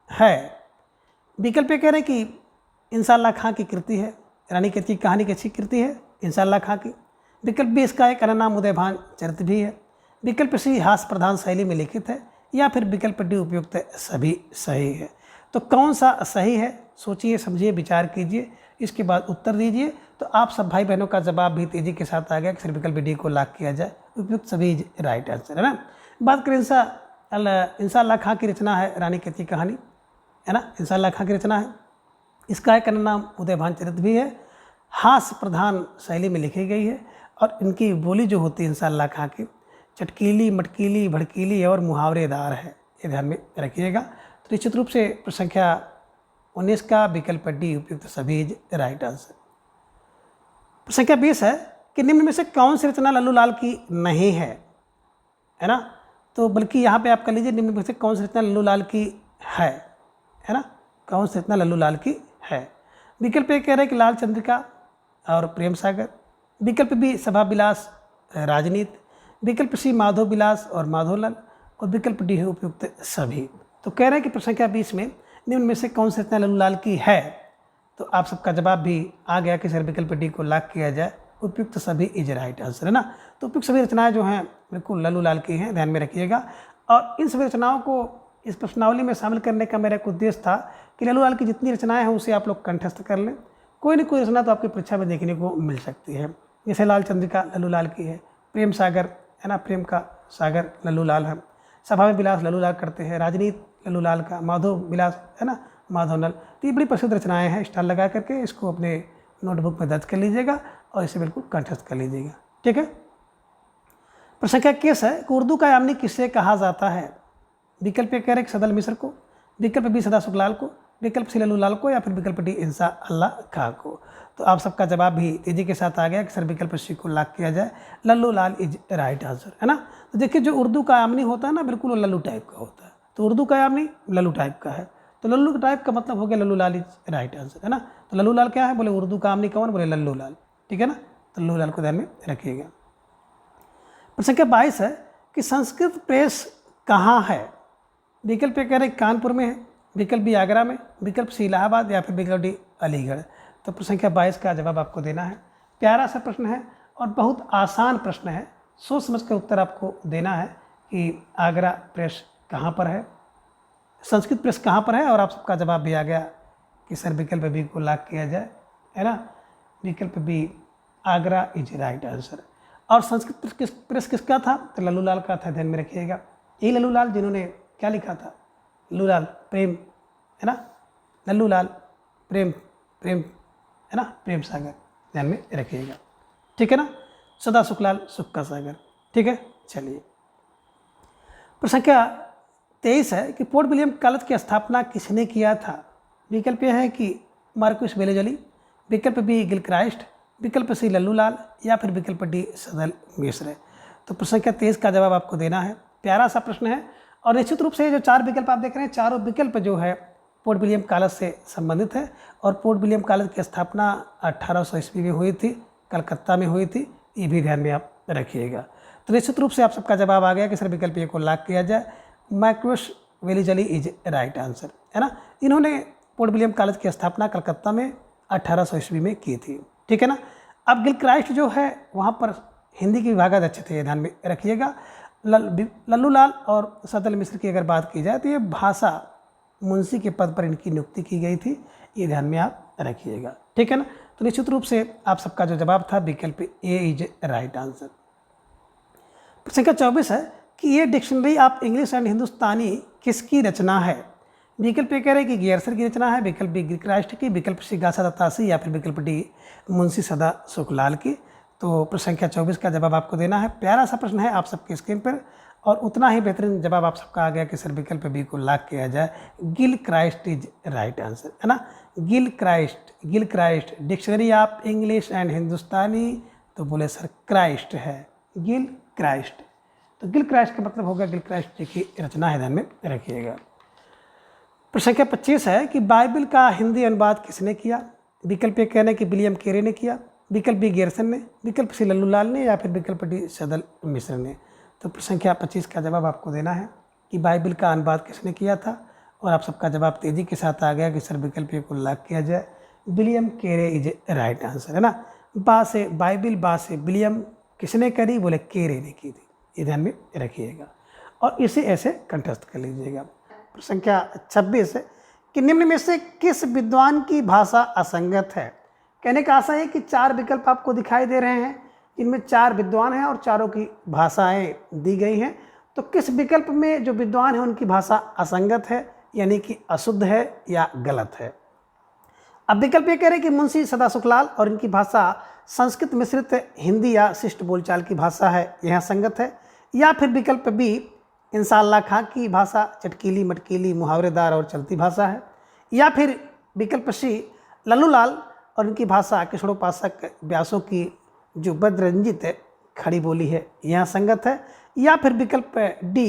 है। विकल्प कह रहे हैं कि इंसाल्लाह खां की कृति है, रानी केतकी की कहानी की अच्छी कृति है इंसाल्लाह खां की। विकल्प बी इसका एक अन्य नाम उदयभान चरित्र भी है। विकल्प सी हास्य प्रधान शैली में लिखित है, या फिर विकल्प डी उपयुक्त सभी सही है। तो कौन सा सही है, सोचिए समझिए विचार कीजिए, इसके बाद उत्तर दीजिए। तो आप सब भाई बहनों का जवाब भी तेजी के साथ आ गया कि सिर्फ विकल्प डी को लॉक किया जाए, उपयुक्त सभी राइट आंसर, है ना। बात करें इंसाल्लाह खां की रचना है रानी केतकी की कहानी, है ना, इंसाल्लाह खां की रचना है। इसका एक अन्य नाम उदयभान चरित्र भी है, हास्य प्रधान शैली में लिखी गई है, और इनकी बोली जो होती है इंसाल्लाह खां की, चटकीली मटकीली भड़कीली और मुहावरेदार है, ये ध्यान में रखिएगा। तो निश्चित रूप से प्रश्न संख्या 19 का विकल्प डी उपयुक्त सभी राइट आंसर। प्रश्न संख्या 20 है कि निम्न में से कौन सी रचना लल्लू लाल की नहीं है ना। तो बल्कि यहाँ पे आप कर लीजिए निम्न में से कौन सी रचना लल्लू लाल की है ना, कौन सी रचना लल्लू लाल की है। विकल्प ए कह रहे हैं कि लाल चंद्रिका और प्रेम सागर। विकल्प बी सभा विलास राजनीति। विकल्प सी माधव विलास और माधवलाल, और विकल्प डी है उपयुक्त सभी। तो कह रहे हैं कि प्रश्न संख्या 20 में निम्न में से कौन सी रचना लल्लू लाल की है। तो आप सबका जवाब भी आ गया कि सर विकल्प डी को लॉक किया जाए, उपयुक्त सभी इज राइट आंसर, है ना। तो उपयुक्त सभी रचनाएं जो हैं बिल्कुल लल्लू लाल की हैं, ध्यान में रखिएगा। और इन सभी रचनाओं को इस प्रश्नावली में शामिल करने का मेरा एक उद्देश्य था कि लल्लू लाल की जितनी रचनाएं हैं उसे आप लोग कंठस्थ कर लें। कोई न कोई रचना तो आपकी परीक्षा में देखने को मिल सकती है। जैसे लाल चंद्रिका लल्लू लाल की है, प्रेम सागर है ना, प्रेम का सागर लल्लू लाल है, सभा में विलास लल्लू लाल करते हैं, राजनीति लल्लू लाल का, माधव विलास है ना, माधवनल। तो ये बड़ी प्रसिद्ध रचनाएं हैं। स्टार लगा करके इसको अपने नोटबुक में दर्ज कर लीजिएगा और इसे बिल्कुल कंठस्थ कर लीजिएगा, ठीक है। प्रश्न संख्या 21 है कि उर्दू का यामिनी किसे कहा जाता है। विकल्प ए कह रहे सदल मिश्र को, विकल्प बी सदा सुखलाल को, विकल्प सी लल्लू लाल को, या फिर विकल्प डी इंसा अल्लाह खां को। तो आप सबका जवाब भी तेजी के साथ आ गया कि सर विकल्प सी को लॉक किया जाए, लल्लू लाल इज राइट आंसर, है ना। तो देखिए जो उर्दू का यामिनी होता है ना बिल्कुल वो लल्लू टाइप का होता है। तो उर्दू का यामिनी लल्लू टाइप का है, तो लल्लू टाइप का मतलब हो गया लल्लू लाल इज राइट आंसर, है ना। तो लल्लू लाल क्या है, बोले उर्दू का यामिनी कौन, बोले लल्लू लाल, ठीक है ना। तो लल्लू लाल को ध्यान में रखिएगा। प्रश्न संख्या 22 है कि संस्कृत प्रेस कहाँ है। विकल्प ए कह रहे कानपुर में है, विकल्प बी आगरा में, विकल्प सी इलाहाबाद, या फिर विकल्प डी अलीगढ़। तो प्रश्न संख्या 22 का जवाब आपको देना है। प्यारा सा प्रश्न है और बहुत आसान प्रश्न है, सोच समझ कर उत्तर आपको देना है कि आगरा प्रेस कहाँ पर है, संस्कृत प्रेस कहाँ पर है। और आप सबका जवाब भी आ गया कि सर विकल्प बी को लॉक किया जाए, है ना। विकल्प B Agra is right answer. और संस्कृत प्रेस किसका था, तो लल्लू लाल का था, ध्यान में रखिएगा। यही लल्लू लाल जिन्होंने क्या लिखा था, लल्लू लाल प्रेम, है ना, लल्लू लाल प्रेम, प्रेम है ना, प्रेम सागर, ध्यान में रखिएगा, ठीक है ना। सदा सुखलाल सुख का सागर, ठीक है। चलिए प्रश्न संख्या 23 है कि पोर्ट विलियम कॉलेज की स्थापना किसने किया था। विकल्प यह है कि मार्क्विस वेलेजली, विकल्प बी गिलक्राइस्ट, विकल्प सी लल्लू लाल, या फिर विकल्प डी सदल मिश्र। तो प्रश्न संख्या 23 का जवाब आपको देना है। प्यारा सा प्रश्न है और निश्चित रूप से जो 4 विकल्प आप देख रहे हैं, चारों विकल्प जो है पोर्ट विलियम कॉलेज से संबंधित है। और पोर्ट विलियम कॉलेज की स्थापना 1800 ईस्वी में हुई थी, कलकत्ता में हुई थी, ये भी ध्यान में आप रखिएगा। तो निश्चित रूप से आप सबका जवाब आ गया कि सर विकल्प ए को लॉक किया जाए, Marquess Wellesley is right answer, है ना। इन्होंने पोर्ट विलियम कॉलेज की स्थापना कलकत्ता में 1800 ईस्वी में की थी, ठीक है ना। अब गिलक्राइस्ट जो है वहाँ पर हिंदी के विभागाध्यक्ष थे, ध्यान में रखिएगा। लल्लू लाल और सदल मिश्र की अगर बात की जाए तो ये भाषा मुंशी के पद पर इनकी नियुक्ति की गई थी, ये ध्यान में आप रखिएगा, ठीक है ना। तो निश्चित रूप से आप सबका जो जवाब था विकल्प ए इज राइट आंसर। प्रश्न संख्या 24 है कि ये डिक्शनरी ऑफ इंग्लिश एंड हिंदुस्तानी किसकी रचना है। विकल्प ए कह रहे कि गियरसर की रचना है, विकल्प बी गिलक्राइस्ट की, विकल्प सी गासा दत्तासी, या फिर विकल्प डी मुंशी सदा सुखलाल की। तो प्रश्न संख्या 24 का जवाब आपको देना है। प्यारा सा प्रश्न है आप सबके स्क्रीन पर और उतना ही बेहतरीन जवाब आप सबका आ गया कि सर विकल्प बी को लॉक किया जाए, गिलक्राइस्ट इज राइट आंसर, है ना। Gilchrist dictionary of English and Hindustani, तो बोले सर क्राइस्ट है, गिलक्राइस्ट। तो गिलक्राइस्ट का मतलब होगा गिलक्राइस्ट जी की रचना है, ध्यान में रखिएगा। प्रश्न संख्या 25 है कि बाइबल का हिंदी अनुवाद किसने किया। विकल्प ए कहना कि विलियम केरे ने किया, विकल्प बी गियरसन ने, विकल्प सी लल्लू लाल ने, या फिर विकल्प डी सदल मिश्र ने। तो प्रश्न संख्या 25 का जवाब आपको देना है कि बाइबल का अनुवाद किसने किया था। और आप सबका जवाब तेजी के साथ आ गया कि सर विकल्प ए को लॉक किया जाए, विलियम केरे इज राइट आंसर, है ना। बा से बाइबल, बा से विलियम किसने करी, बोले केरे ने की थी, ये ध्यान में रखिएगा और इसे ऐसे कंठस्थ कर लीजिएगा। संख्या 26 है कि निम्न में से किस विद्वान की भाषा असंगत है। कहने का आशा है कि 4 विकल्प आपको दिखाई दे रहे हैं, इनमें 4 विद्वान हैं और चारों की भाषाएं दी गई हैं। तो किस विकल्प में जो विद्वान है उनकी भाषा असंगत है, यानी कि अशुद्ध है या गलत है। अब विकल्प ये कह रहे हैं कि मुंशी सदा सुखलाल और इनकी भाषा संस्कृत मिश्रित हिंदी या शिष्ट बोलचाल की भाषा है, यह संगत है। या फिर विकल्प बी इंसा अल्लाह खां की भाषा चटकीली मटकीली मुहावरेदार और चलती भाषा है। या फिर विकल्प सी लल्लू लाल और इनकी भाषा किशोरोपासक व्यासों की जो बदरंजित खड़ी बोली है, यह संगत है। या फिर विकल्प डी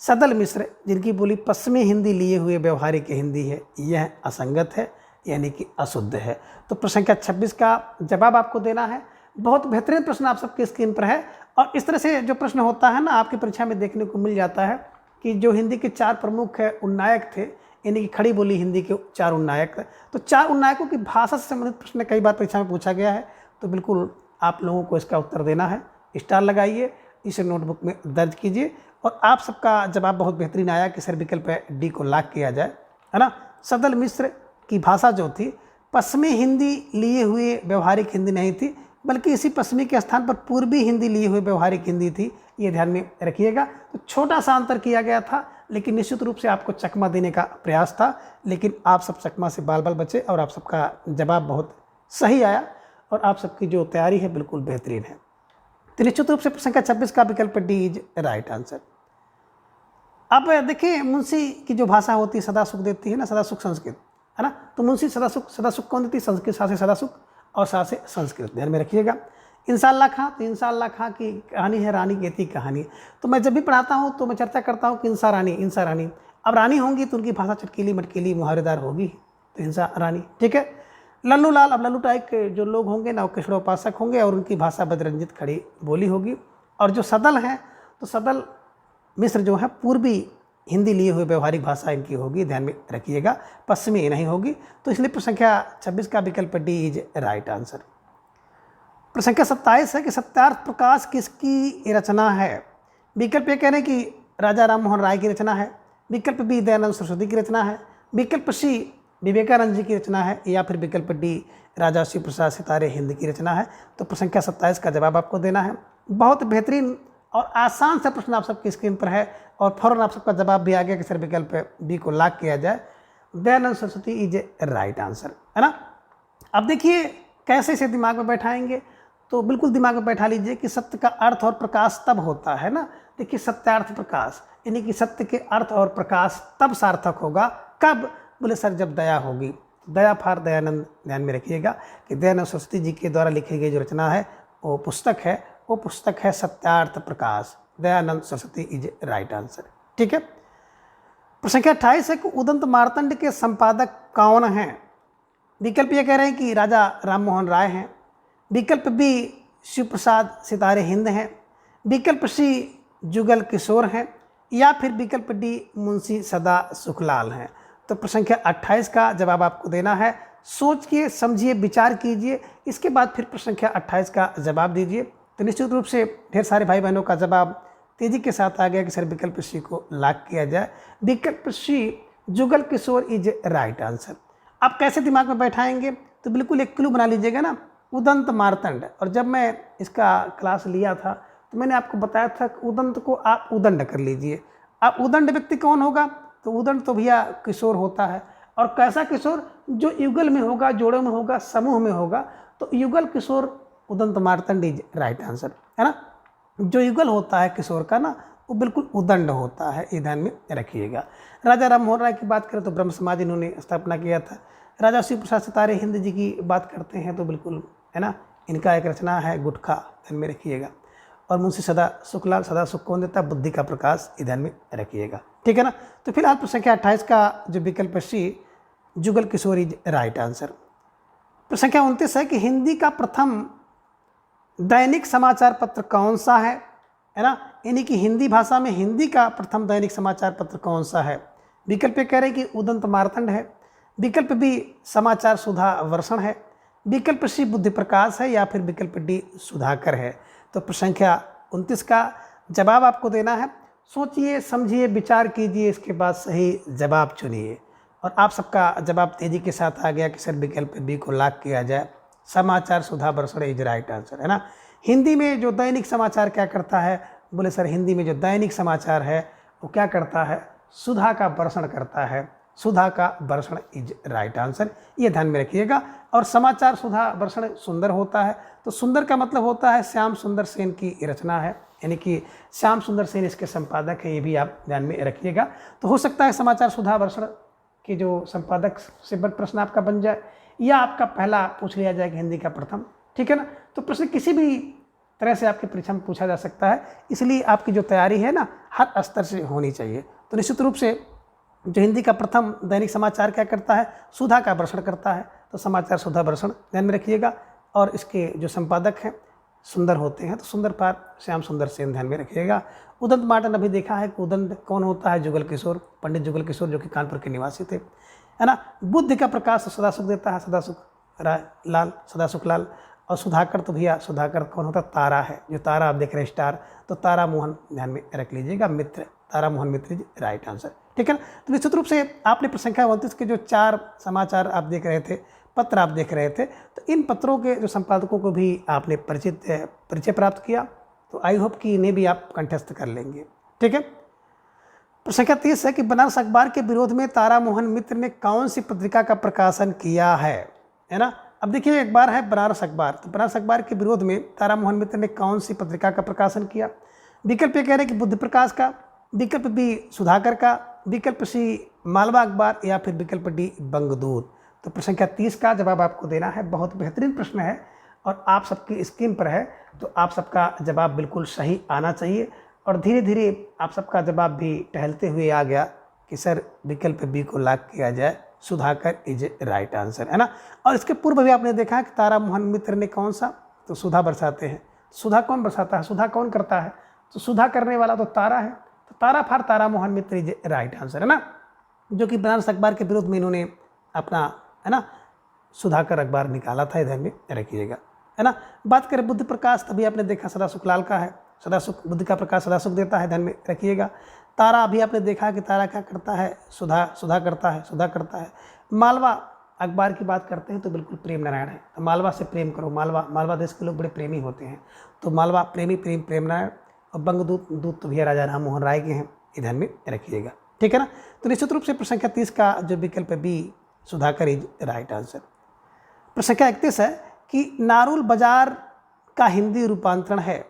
सदल मिश्र जिनकी बोली पश्चिमी हिंदी लिए हुए व्यवहारिक हिंदी है, यह असंगत है, यानी कि अशुद्ध है। तो प्रश्न संख्या 26 का जवाब आपको देना है। बहुत बेहतरीन प्रश्न आप सबके स्क्रीन पर है और इस तरह से जो प्रश्न होता है ना आपकी परीक्षा में देखने को मिल जाता है कि जो हिंदी के 4 प्रमुख उन्नायक थे यानी कि खड़ी बोली हिंदी के 4 उन्नायक। तो 4 उन्नायकों की भाषा से संबंधित प्रश्न कई बार परीक्षा में पूछा गया है, तो बिल्कुल आप लोगों को इसका उत्तर देना है। स्टार लगाइए, इसे नोटबुक में दर्ज कीजिए। और आप सबका जवाब बहुत बेहतरीन आया कि सर विकल्प डी को लॉक किया जाए, है ना। सदल मिश्र की भाषा जो थी पश्चिमी हिंदी लिए हुए व्यवहारिक हिंदी नहीं थी, बल्कि इसी पश्चिमी के स्थान पर पूर्वी हिंदी लिए हुए व्यवहारिक हिंदी थी, ये ध्यान में रखिएगा। तो छोटा सा अंतर किया गया था, लेकिन निश्चित रूप से आपको चकमा देने का प्रयास था, लेकिन आप सब चकमा से बाल बाल बचे और आप सबका जवाब बहुत सही आया और आप सबकी जो तैयारी है बिल्कुल बेहतरीन है। तो निश्चित रूप से प्रश्न संख्या 26 का विकल्प डी इज राइट आंसर। अब देखिए मुंशी की जो भाषा होती है सदा सुख देती है ना, सदा सुख संस्कृत, है ना। तो मुंशी सदा सुख कौन देती है? संस्कृत, सा से सदा सुख और सा से संस्कृत, ध्यान में रखिएगा। इंशाअल्लाह खां, तो इंशाअल्लाह खां की कहानी है रानी कहती कहानी। तो मैं जब भी पढ़ाता हूँ तो मैं चर्चा करता हूँ कि इंसा रानी। अब रानी होंगी तो उनकी भाषा चटकीली मटकीली मुहावरेदार होगी, तो इंसा रानी, ठीक है। लल्लू लाल, अब लल्लू टाइप के जो लोग होंगे ना वो कृष्णोपासक होंगे और उनकी भाषा बदरंजित खड़ी बोली होगी। और जो सदल हैं तो सदल मिश्र जो है पूर्वी हिंदी लिए हुए व्यवहारिक भाषा इनकी होगी, ध्यान में रखिएगा, पश्चिमी नहीं होगी। तो इसलिए प्रश्न संख्या 26 का विकल्प डी इज राइट आंसर। प्रश्न संख्या 27 है कि सत्यार्थ प्रकाश किसकी रचना है? विकल्प ये कह रहे हैं कि राजा राम मोहन राय की रचना है, विकल्प बी दयानंद सरस्वती की रचना है, विकल्प सी विवेकानंद जी की रचना है, या फिर विकल्प डी राजा शिव प्रसाद सितारे हिंद की रचना है। तो प्रश्न संख्या 27 का जवाब आपको देना है। बहुत बेहतरीन और आसान सा प्रश्न आप सबकी स्क्रीन पर है और फौरन आप सबका जवाब भी आ गया कि सर विकल्प बी को लॉक किया जाए, Dayanand Saraswati is a right answer, है ना। अब देखिए कैसे इसे दिमाग में बैठाएंगे, तो बिल्कुल दिमाग में बैठा लीजिए कि सत्य का अर्थ और प्रकाश तब होता है ना। देखिए सत्यार्थ प्रकाश यानी कि सत्य के अर्थ और प्रकाश तब सार्थक होगा, कब? बोले सर जब दया होगी। दया फार दयानंद, ध्यान में रखिएगा कि दयानंद सरस्वती जी के द्वारा लिखी गई जो रचना है वो पुस्तक है Satyarth Prakash, Dayanand Saraswati is right answer, ठीक है। प्रश्न संख्या 28 है कि उदंत मार्तंड के संपादक कौन हैं? विकल्प ये कह रहे हैं कि राजा राम मोहन राय हैं, विकल्प बी शिव प्रसाद सितारे हिंद हैं, विकल्प सी जुगल किशोर हैं, या फिर विकल्प डी मुंशी सदा सुखलाल हैं। तो प्रश्न संख्या 28 का जवाब आपको देना है। सोचिए, समझिए, विचार कीजिए, इसके बाद फिर प्रश्न संख्या 28 का जवाब दीजिए। तो निश्चित रूप से ढेर सारे भाई बहनों का जवाब तेजी के साथ आ गया कि सर विकल्प सी को लॉक किया जाए, विकल्प सी Jugal Kishore is right answer. आप कैसे दिमाग में बैठाएंगे? तो बिल्कुल एक क्लू बना लीजिएगा ना, उदंत मार्तंड। और जब मैं इसका क्लास लिया था तो मैंने आपको बताया था कि उदंत को आप उदंड कर लीजिए। अब उदंड व्यक्ति कौन होगा? तो उदंड तो भैया किशोर होता है। और कैसा किशोर? जो युगल में होगा, जोड़ों में होगा, समूह में होगा। तो Yugal Kishore Udant Martand is right answer, है ना। जो युगल होता है किशोर का ना वो बिल्कुल उदंड होता है, ये ध्यान में रखिएगा। राजा राम मोहन राय की बात करें तो ब्रह्म समाज इन्होंने स्थापना किया था। राजा शिव प्रसाद सितारे हिंद जी की बात करते हैं तो बिल्कुल, है ना, इनका एक रचना है गुटखा, ध्यान में रखिएगा। और मुंशी सदा सुखलाल, सदा सुख कौन देता? बुद्धि का प्रकाश, ध्यान में रखिएगा, ठीक है ना। तो फिलहाल प्रश्न संख्या 28 का जो विकल्प सी Jugal Kishore is right answer. प्रश्न संख्या 29 है कि हिंदी का प्रथम दैनिक समाचार पत्र कौन सा है ना। यानी कि हिंदी भाषा में हिंदी का प्रथम दैनिक समाचार पत्र कौन सा है? विकल्प कह रहे हैं कि उदंत मार्तंड है, विकल्प बी समाचार सुधा वर्षण है, विकल्प सी बुद्धि प्रकाश है, या फिर विकल्प डी सुधाकर है। तो प्रश्न संख्या 29 का जवाब आपको देना है। सोचिए, समझिए, विचार कीजिए, इसके बाद सही जवाब चुनिए। और आप सबका जवाब तेजी के साथ आ गया कि सर विकल्प बी को लॉक किया जाए, समाचार सुधा वर्षण इज राइट आंसर, है ना। हिंदी में जो दैनिक समाचार क्या करता है? बोले सर हिंदी में जो दैनिक समाचार है वो क्या करता है? सुधा का वर्षण करता है, सुधा का वर्षण इज राइट आंसर, ये ध्यान में रखिएगा। और समाचार सुधा वर्षण सुंदर होता है, तो सुंदर का मतलब होता है श्याम सुंदर सेन की रचना है, यानी कि श्याम सुंदर सेन इसके संपादक है, ये भी आप ध्यान में रखिएगा। तो हो सकता है समाचार सुधा वर्षण के जो संपादक से प्रश्न आपका बन जाए, या आपका पहला पूछ लिया जाए कि हिंदी का प्रथम, ठीक है ना। तो प्रश्न किसी भी तरह से आपकी परीक्षा में पूछा जा सकता है, इसलिए आपकी जो तैयारी है ना हर स्तर से होनी चाहिए। तो निश्चित रूप से जो हिंदी का प्रथम दैनिक समाचार क्या करता है? सुधा का वर्षण करता है, तो समाचार सुधा वर्षण ध्यान में रखिएगा। और इसके जो संपादक हैं सुंदर होते हैं, तो सुंदर पार श्याम सुंदर सेन ध्यान में रखिएगा। उदंत माटन अभी देखा है कि उदंत कौन होता है, जुगल किशोर, पंडित जुगल किशोर जो कि कानपुर के निवासी थे, है ना। बुद्धि का प्रकाश तो सदा सुख देता है, सदा सुख लाल, सदा सुख लाल। और सुधाकर तो भैया सुधाकर कौन होता है, तारा है, जो तारा आप देख रहे हैं स्टार, तो तारा मोहन ध्यान में रख लीजिएगा, मित्र, तारा मोहन मित्र जी राइट आंसर, ठीक है ना। तो निश्चित रूप से आपने प्रसंख्या 29 के जो 4 समाचार आप देख रहे थे, पत्र आप देख रहे थे, तो इन पत्रों के जो संपादकों को भी आपने परिचय प्राप्त किया, तो आई होप कि इन्हें भी आप कंठस्थ कर लेंगे, ठीक है। प्रसंख्या 30 है कि बनारस अखबार के विरोध में तारा मोहन मित्र ने कौन सी पत्रिका का प्रकाशन किया है ना। अब देखिए एक बार है बनारस अखबार, तो बनारस अखबार के विरोध में तारा मोहन मित्र ने कौन सी पत्रिका का प्रकाशन किया। विकल्प ये कह रहे हैं कि बुद्धि प्रकाश का, विकल्प बी सुधाकर का, विकल्प सी मालवा अखबार, या फिर विकल्प डी बंगदूत। तो प्रसंख्या 30 का जवाब आपको देना है। बहुत बेहतरीन प्रश्न है और आप सबकी स्क्रीन पर है, तो आप सबका जवाब बिल्कुल सही आना चाहिए। और धीरे धीरे आप सबका जवाब भी टहलते हुए आ गया कि सर विकल्प बी को लॉक किया जाए, सुधाकर इज राइट आंसर, है ना। और इसके पूर्व भी आपने देखा कि तारा मोहन मित्र ने कौन सा, तो सुधा बरसाते हैं। सुधा कौन बरसाता है, सुधा कौन करता है, तो सुधा करने वाला तो तारा है, तो तारा फार तारा मोहन मित्र इज राइट आंसर, है ना, जो कि बनारस अखबार के विरोध में इन्होंने अपना, है ना, सुधाकर अखबार निकाला था, ध्यान में रखिएगा, है ना। बात करें बुद्धि प्रकाश, तभी आपने देखा सदा सुखलाल का है, सदा सुख, बुद्धि का प्रकाश सदा सुख देता है, ध्यान में रखिएगा। तारा अभी आपने देखा कि तारा क्या करता है, सुधा करता है, सुधा करता है। मालवा अखबार की बात करते हैं तो बिल्कुल प्रेम नारायण है, तो मालवा से प्रेम करो, मालवा देश के लोग बड़े प्रेमी होते हैं, तो मालवा प्रेम नारायण। और बंगदूत दूत तो भैया राजा राम मोहन राय के हैं, ये ध्यान में रखिएगा, ठीक है ना। तो निश्चित रूप से प्रसंख्या 30 का जो विकल्प B Sudhakar is right answer. प्रसंख्या 31 है कि नारुल बाजार का हिंदी रूपांतरण है।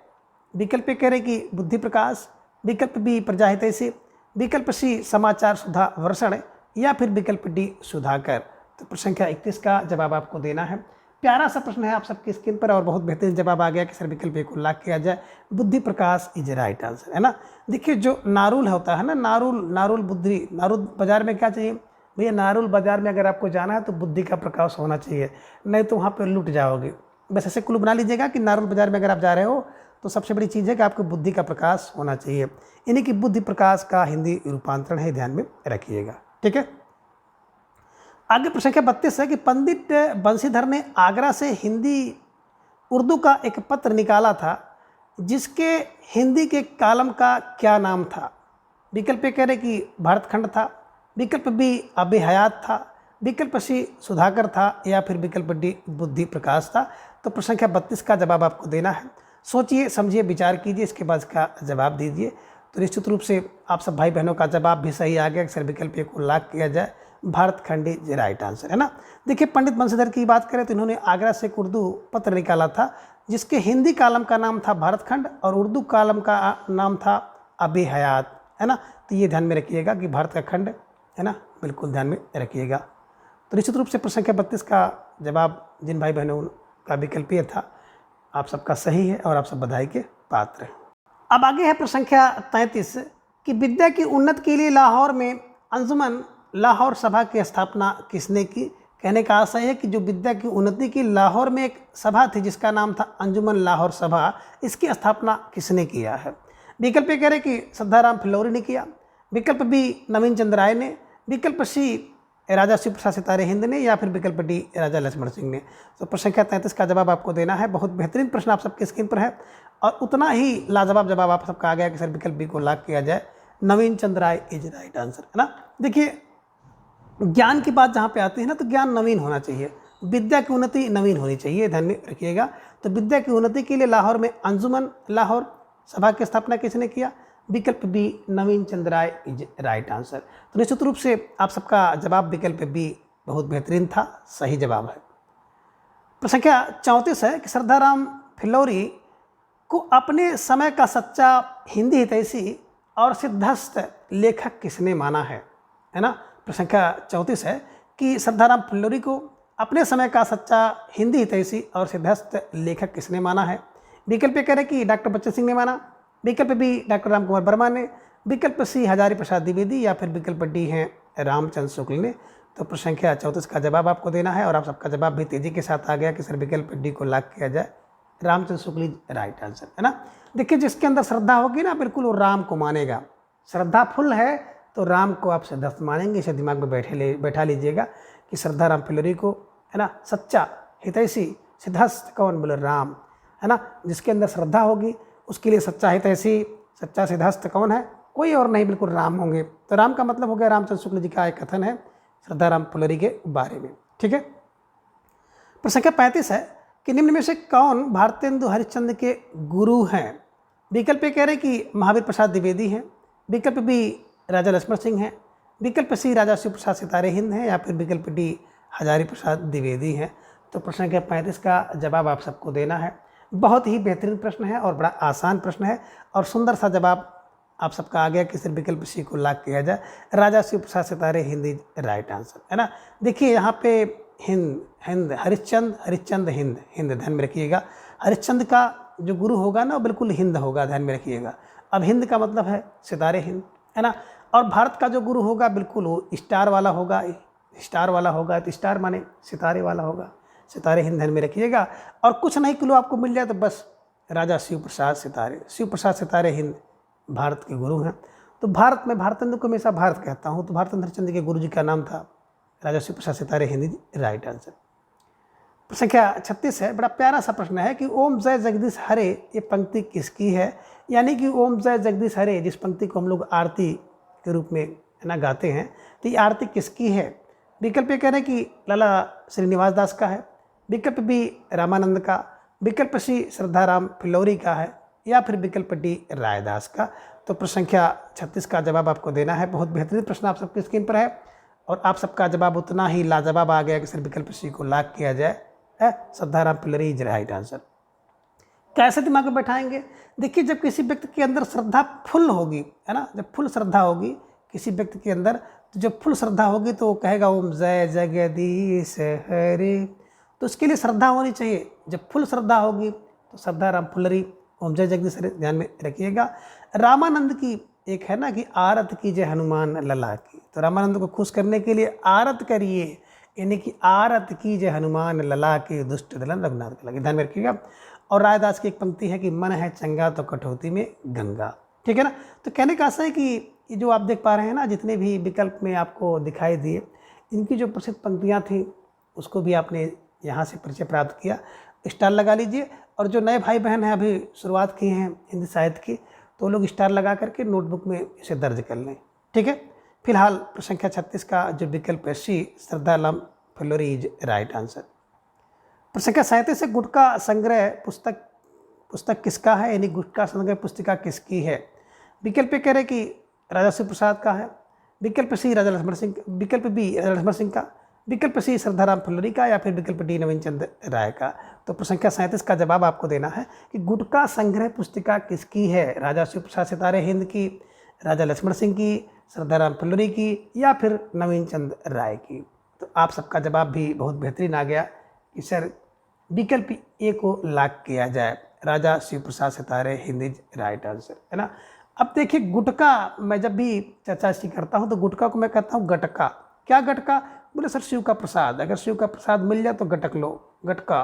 विकल्प कह रहे कि बुद्धि प्रकाश, विकल्प बी प्रजाहितैषी, विकल्प सी समाचार सुधा वर्षण, या फिर विकल्प डी सुधाकर। तो प्रसंख्या 31 का जवाब आपको देना है। प्यारा सा प्रश्न है आप सबकी स्क्रीन पर और बहुत बेहतरीन जवाब आ गया कि सर विकल्प ए को लॉक किया जाए, बुद्धि प्रकाश इज राइट आंसर, है ना। देखिए जो नारुल होता है ना, नारुल बुद्धि, नारुल बाजार में क्या चाहिए भैया, नारुल बाजार में अगर आपको जाना है तो बुद्धि का प्रकाश होना चाहिए, नहीं तो वहाँ पर लूट जाओगे। बस ऐसे कुल बना लीजिएगा कि नारुल बाजार में अगर आप जा रहे हो तो सबसे बड़ी चीज़ है कि आपको बुद्धि का प्रकाश होना चाहिए, इन्हीं की बुद्धि प्रकाश का हिंदी रूपांतरण है, ध्यान में रखिएगा, ठीक है। आगे प्रसंख्या 32 है कि पंडित बंशीधर ने आगरा से हिंदी उर्दू का एक पत्र निकाला था, जिसके हिंदी के कालम का क्या नाम था। विकल्प कह रहे कि भारतखंड था, विकल्प बी अब हयात था, विकल्प सी सुधाकर था, या फिर विकल्प डी बुद्धि प्रकाश था। तो प्रसंख्या 32 का जवाब आपको देना है। सोचिए समझिए विचार कीजिए, इसके बाद इसका जवाब दीजिए। तो निश्चित रूप से आप सब भाई बहनों का जवाब भी सही आ गया कि सर विकल्प ए को लॉक किया जाए, भारतखंड इज राइट आंसर, है ना। देखिए पंडित बंशीधर की बात करें तो इन्होंने आगरा से एक उर्दू पत्र निकाला था, जिसके हिंदी कालम का नाम था भारतखंड और उर्दू कालम का नाम था अब हयात, है ना। तो ये ध्यान में रखिएगा कि भारत का खंड, है ना, बिल्कुल ध्यान में रखिएगा। तो निश्चित रूप से प्रसंख्या 32 का जवाब जिन भाई बहनों का विकल्प ये था, आप सबका सही है और आप सब बधाई के पात्र हैं। अब आगे है प्रसंख्या 33 कि विद्या की उन्नति के लिए लाहौर में अंजुमन लाहौर सभा की स्थापना किसने की। कहने का आशय है कि जो विद्या की उन्नति की लाहौर में एक सभा थी जिसका नाम था अंजुमन लाहौर सभा, इसकी स्थापना किसने किया है। विकल्प कह रहे कि श्रद्धाराम फिल्लौरी ने किया, विकल्प बी नवीन चंद्र राय ने, विकल्प सी राजा शिव प्रसाद सितारे हिंद ने, या फिर विकल्प डी राजा लक्ष्मण सिंह ने। तो प्रसंख्या 33 का जवाब आपको देना है। बहुत बेहतरीन प्रश्न आप सबके स्क्रीन पर है और उतना ही लाजवाब जवाब आप सबका आ गया कि सर विकल्प बी को लॉक किया जाए, नवीन Chandra Rai is right answer, है ना। देखिए ज्ञान की बात जहाँ पे आती है ना, तो ज्ञान नवीन होना चाहिए, विद्या की उन्नति नवीन होनी चाहिए, ध्यान में रखिएगा। तो विद्या की उन्नति के लिए लाहौर में अंजुमन लाहौर सभा की स्थापना किसने किया, विकल्प B Naveen Chandra Rai is right answer. तो निश्चित रूप से आप सबका जवाब विकल्प बी बहुत बेहतरीन था, सही जवाब है। प्रसंख्या 34 है कि श्रद्धाराम फिल्लौरी को अपने समय का सच्चा हिंदी हितैषी और सिद्धस्थ लेखक किसने माना है ना। प्रसंख्या 34 है कि श्रद्धाराम फिल्लौरी को अपने समय का सच्चा हिंदी हितैषी और सिद्धस्थ लेखक किसने माना है। विकल्प कह रहे कि डॉक्टर बच्चन सिंह ने माना, विकल्प बी डॉक्टर राम कुमार वर्मा ने, विकल्प सी हजारी प्रसाद द्विवेदी, या फिर विकल्प डी हैं रामचंद्र शुक्ल ने। तो प्रसंख्या 34 का जवाब आपको देना है और आप सबका जवाब भी तेजी के साथ आ गया कि सर विकल्प डी को लॉक किया जाए, Ramchandra Shukla is right answer, है ना। देखिए जिसके अंदर श्रद्धा होगी ना बिल्कुल वो राम को मानेगा। श्रद्धा फुल है तो राम को आप सिद्धार्थ मानेंगे। इसे दिमाग में बैठा लीजिएगा कि श्रद्धा राम फिलोरी को, है ना। सच्चा हितैषी सिद्धार्थ कौन, बोले राम, है ना। जिसके अंदर श्रद्धा होगी उसके लिए सच्चा हितैषी, सच्चा सिद्धार्थ कौन है, कोई और नहीं, बिल्कुल राम होंगे। तो राम का मतलब हो गया, रामचंद्र शुक्ल जी का एक कथन है श्रद्धा राम फिलोरी के बारे में, ठीक है। प्रश्न संख्या 35 है कि निम्न में से कौन भारतेंदु हरिश्चंद्र के गुरु हैं। विकल्प ए कह रहे कि महावीर प्रसाद द्विवेदी हैं, विकल्प बी राजा लक्ष्मण सिंह हैं, विकल्प सी राजा शिव प्रसाद सितारे हिंद हैं, या फिर विकल्प डी हजारी प्रसाद द्विवेदी हैं। तो प्रश्न संख्या 35 का जवाब आप सबको देना है। बहुत ही बेहतरीन प्रश्न है और बड़ा आसान प्रश्न है और सुंदर सा जवाब आप सबका आ गया कि सिर्फ विकल्प सी को लॉक किया जाए, राजा शिव प्रसाद सितारे हिंद इज राइट आंसर, है ना। देखिए यहाँ पे हिंद हरिश्चंद्र हिंद ध्यान में रखिएगा। हरिश्चंद्र का जो गुरु होगा ना वो बिल्कुल हिंद होगा, ध्यान में रखिएगा। अब हिंद का मतलब है सितारे हिंद, है ना। और भारत का जो गुरु होगा बिल्कुल वो स्टार वाला होगा, तो स्टार माने सितारे वाला होगा, सितारे हिंद ध्यान में रखिएगा। और कुछ नहीं क्लू आपको मिल जाए तो बस राजा शिव प्रसाद सितारे हिंद भारत के गुरु हैं। तो भारत में भारतेंदु को हमेशा भारत कहता हूँ, तो भारतेंदु हरिश्चंद्र के गुरु जी का नाम था राजा शिव प्रसाद सितारे हिंद राइट आंसर। प्रश्न संख्या 36 है, बड़ा प्यारा सा प्रश्न है कि ओम जय जगदीश हरे ये पंक्ति किसकी है। यानी कि ओम जय जगदीश हरे जिस पंक्ति को हम लोग आरती के रूप में, है ना, गाते हैं, तो ये आरती किसकी है। विकल्प ये कह रहे हैं कि लाला श्रीनिवास दास का है, विकल्प बी रामानंद का, विकल्प सी श्रद्धा राम फिलोरी का है, या फिर विकल्प डी रायदास का। तो प्रश्न संख्या 36 का जवाब आपको देना है। बहुत बेहतरीन प्रश्न आप सबकी स्क्रीन पर है और आप सबका जवाब उतना ही लाजवाब आ गया कि सिर्फ विकल्प सी को लॉक किया जाए, Shraddha Ram Phillauri is right answer. कैसे दिमाग में बैठाएंगे। देखिए जब किसी व्यक्ति के अंदर श्रद्धा फुल होगी, है ना, जब फुल श्रद्धा होगी किसी व्यक्ति के अंदर, तो जब फुल श्रद्धा होगी तो वो कहेगा ओम जय जगदीश हरे, तो उसके लिए श्रद्धा होनी चाहिए। जब फुल श्रद्धा होगी तो श्रद्धा राम फिलोरी ओम जय जगदीश हरे ध्यान में रखिएगा। रामानंद की एक है ना कि आरत कीजिए हनुमान लला की, तो रामानंद को खुश करने के लिए आरत करिए, यानी कि आरत कीजिए हनुमान लला के दुष्ट दलन रघुनाथ के लगे, ध्यान में रखिएगा। और रायदास की एक पंक्ति है कि मन है चंगा तो कटौती में गंगा, ठीक है ना। तो कहने का आशा है कि ये जो आप देख पा रहे हैं ना, जितने भी विकल्प में आपको दिखाई दिए, इनकी जो प्रसिद्ध पंक्तियाँ थी उसको भी आपने यहाँ से परिचय प्राप्त किया। स्टार लगा लीजिए। और जो नए भाई बहन हैं अभी शुरुआत की हैं हिंदी साहित्य की, तो लोग स्टार लगा करके नोटबुक में इसे दर्ज कर लें, ठीक है। फिलहाल प्रश्न संख्या 36 का जो विकल्प है C Shraddha Ram Phillauri is right answer. प्रश्न संख्या 37 से गुटका संग्रह पुस्तक किसका है, यानी गुटका संग्रह पुस्तिका किसकी है। विकल्प कह रहे कि राजा शिव प्रसाद का है, विकल्प सी राजा लक्ष्मण सिंह, विकल्प बी राजा लक्ष्मण सिंह का, विकल्प सी श्रद्धा राम फिलोरी का, या फिर विकल्प डी नवीन चंद्र राय का। तो प्रश्न संख्या 37 का जवाब आपको देना है कि गुटका संग्रह पुस्तिका किसकी है, राजा शिव प्रसाद सितारे हिंद की, राजा लक्ष्मण सिंह की, श्रद्धा राम फिलोरी की, या फिर नवीन चंद्र राय की। तो आप सबका जवाब भी बहुत बेहतरीन आ गया कि सर विकल्प ए को लॉक किया जाए, राजा शिव प्रसाद सितारे हिंद इज राइट आंसर, है ना। अब देखिए गुटका, मैं जब भी चर्चा इसकी करता हूँ तो गुटका को मैं कहता हूँ गटका। क्या गटका, बोले सर शिव का प्रसाद, अगर शिव का प्रसाद मिल जाए तो गटक लो। गटका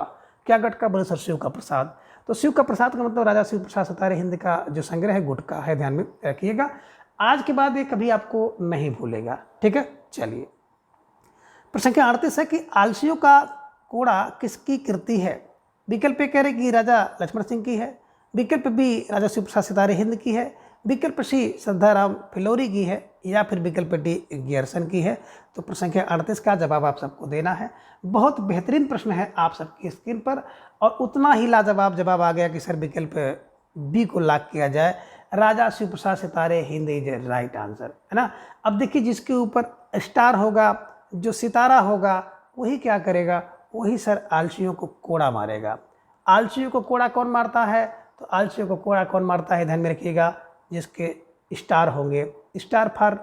क्या गटका, बोले सर शिव का प्रसाद। तो शिव का प्रसाद का मतलब राजा शिव प्रसाद सितारे हिंद का जो संग्रह है गुटका है, ध्यान में रखिएगा। आज के बाद ये कभी आपको नहीं भूलेगा, ठीक है। चलिए प्रश्न संख्या 38 है कि आलसियों का कोड़ा किसकी कृति है। विकल्प कह रहे कि राजा लक्ष्मण सिंह की है, विकल्प बी राजा शिव प्रसाद सितारे हिंद की है, विकल्प सी श्रद्धा राम फिलोरी की है, या फिर विकल्प डी गियर्सन की है। तो प्रश्न संख्या 38 का जवाब आप सबको देना है। बहुत बेहतरीन प्रश्न है आप सबकी स्क्रीन पर और उतना ही लाजवाब जवाब आ गया कि सर विकल्प बी को लॉक किया जाए, राजा शिव प्रसाद सितारे हिंद इज राइट आंसर, है ना। अब देखिए जिसके ऊपर स्टार होगा, जो सितारा होगा, वही क्या करेगा, वही सर आलसियों को कोड़ा मारेगा। आलसियों को कोड़ा कौन मारता है, तो आलसियों को कोड़ा कौन मारता है, ध्यान में रखिएगा, जिसके स्टार होंगे। स्टार फॉर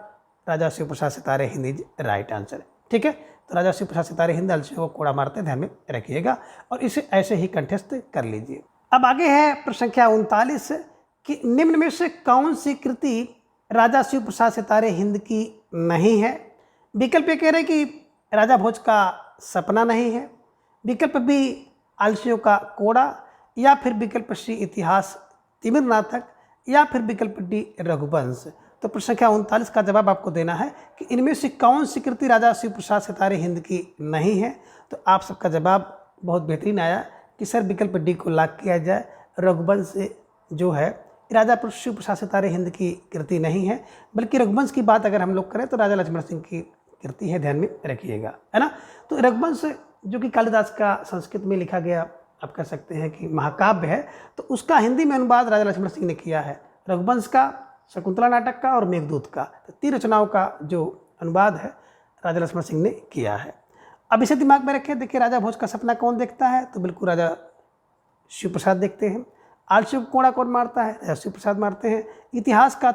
राजा शिव प्रसाद सितारे हिंद इज राइट आंसर, ठीक है। तो राजा शिव प्रसाद सितारे हिंद आलसियों को कोड़ा मारते हैं, ध्यान में रखिएगा और इसे ऐसे ही कंठस्थ कर लीजिए। अब आगे है प्रश्न संख्या 39 कि निम्न में से कौन सी कृति राजा शिव प्रसाद सितारे हिंद की नहीं है। विकल्प ये कह रहे कि राजा भोज का सपना नहीं है, विकल्प बी आलसियों का कोड़ा, या फिर विकल्प सी इतिहास तिमिर नाटक, या फिर विकल्प डी रघुवंश। तो प्रश्न संख्या 39 का जवाब आपको देना है कि इनमें से कौन सी कृति राजा शिव प्रसाद सितारे हिंद की नहीं है। तो आप सबका जवाब बहुत बेहतरीन आया कि सर विकल्प डी को लॉक किया जाए। रघुवंश जो है राजा शिव प्रसाद सितारे हिंद की कृति नहीं है, बल्कि रघुवंश की बात अगर हम लोग करें तो राजा लक्ष्मण सिंह की कृति है, ध्यान में रखिएगा, है ना। तो रघुवंश जो कि कालिदास का संस्कृत में लिखा गया आप कह सकते हैं कि महाकाव्य है, तो उसका हिंदी में अनुवाद राजा लक्ष्मण सिंह ने किया है। रघुवंश का, शकुंतला नाटक का और मेघदूत का, तो 3 रचनाओं का जो अनुवाद है राजा लक्ष्मण सिंह ने किया है। अब इसे दिमाग में रखें। देखिए, राजा भोज का सपना कौन देखता है? तो बिल्कुल राजा शिव प्रसाद देखते हैं। आलसी को कोड़ा कौन मारता है? राजा शिव प्रसाद मारते हैं। इतिहास का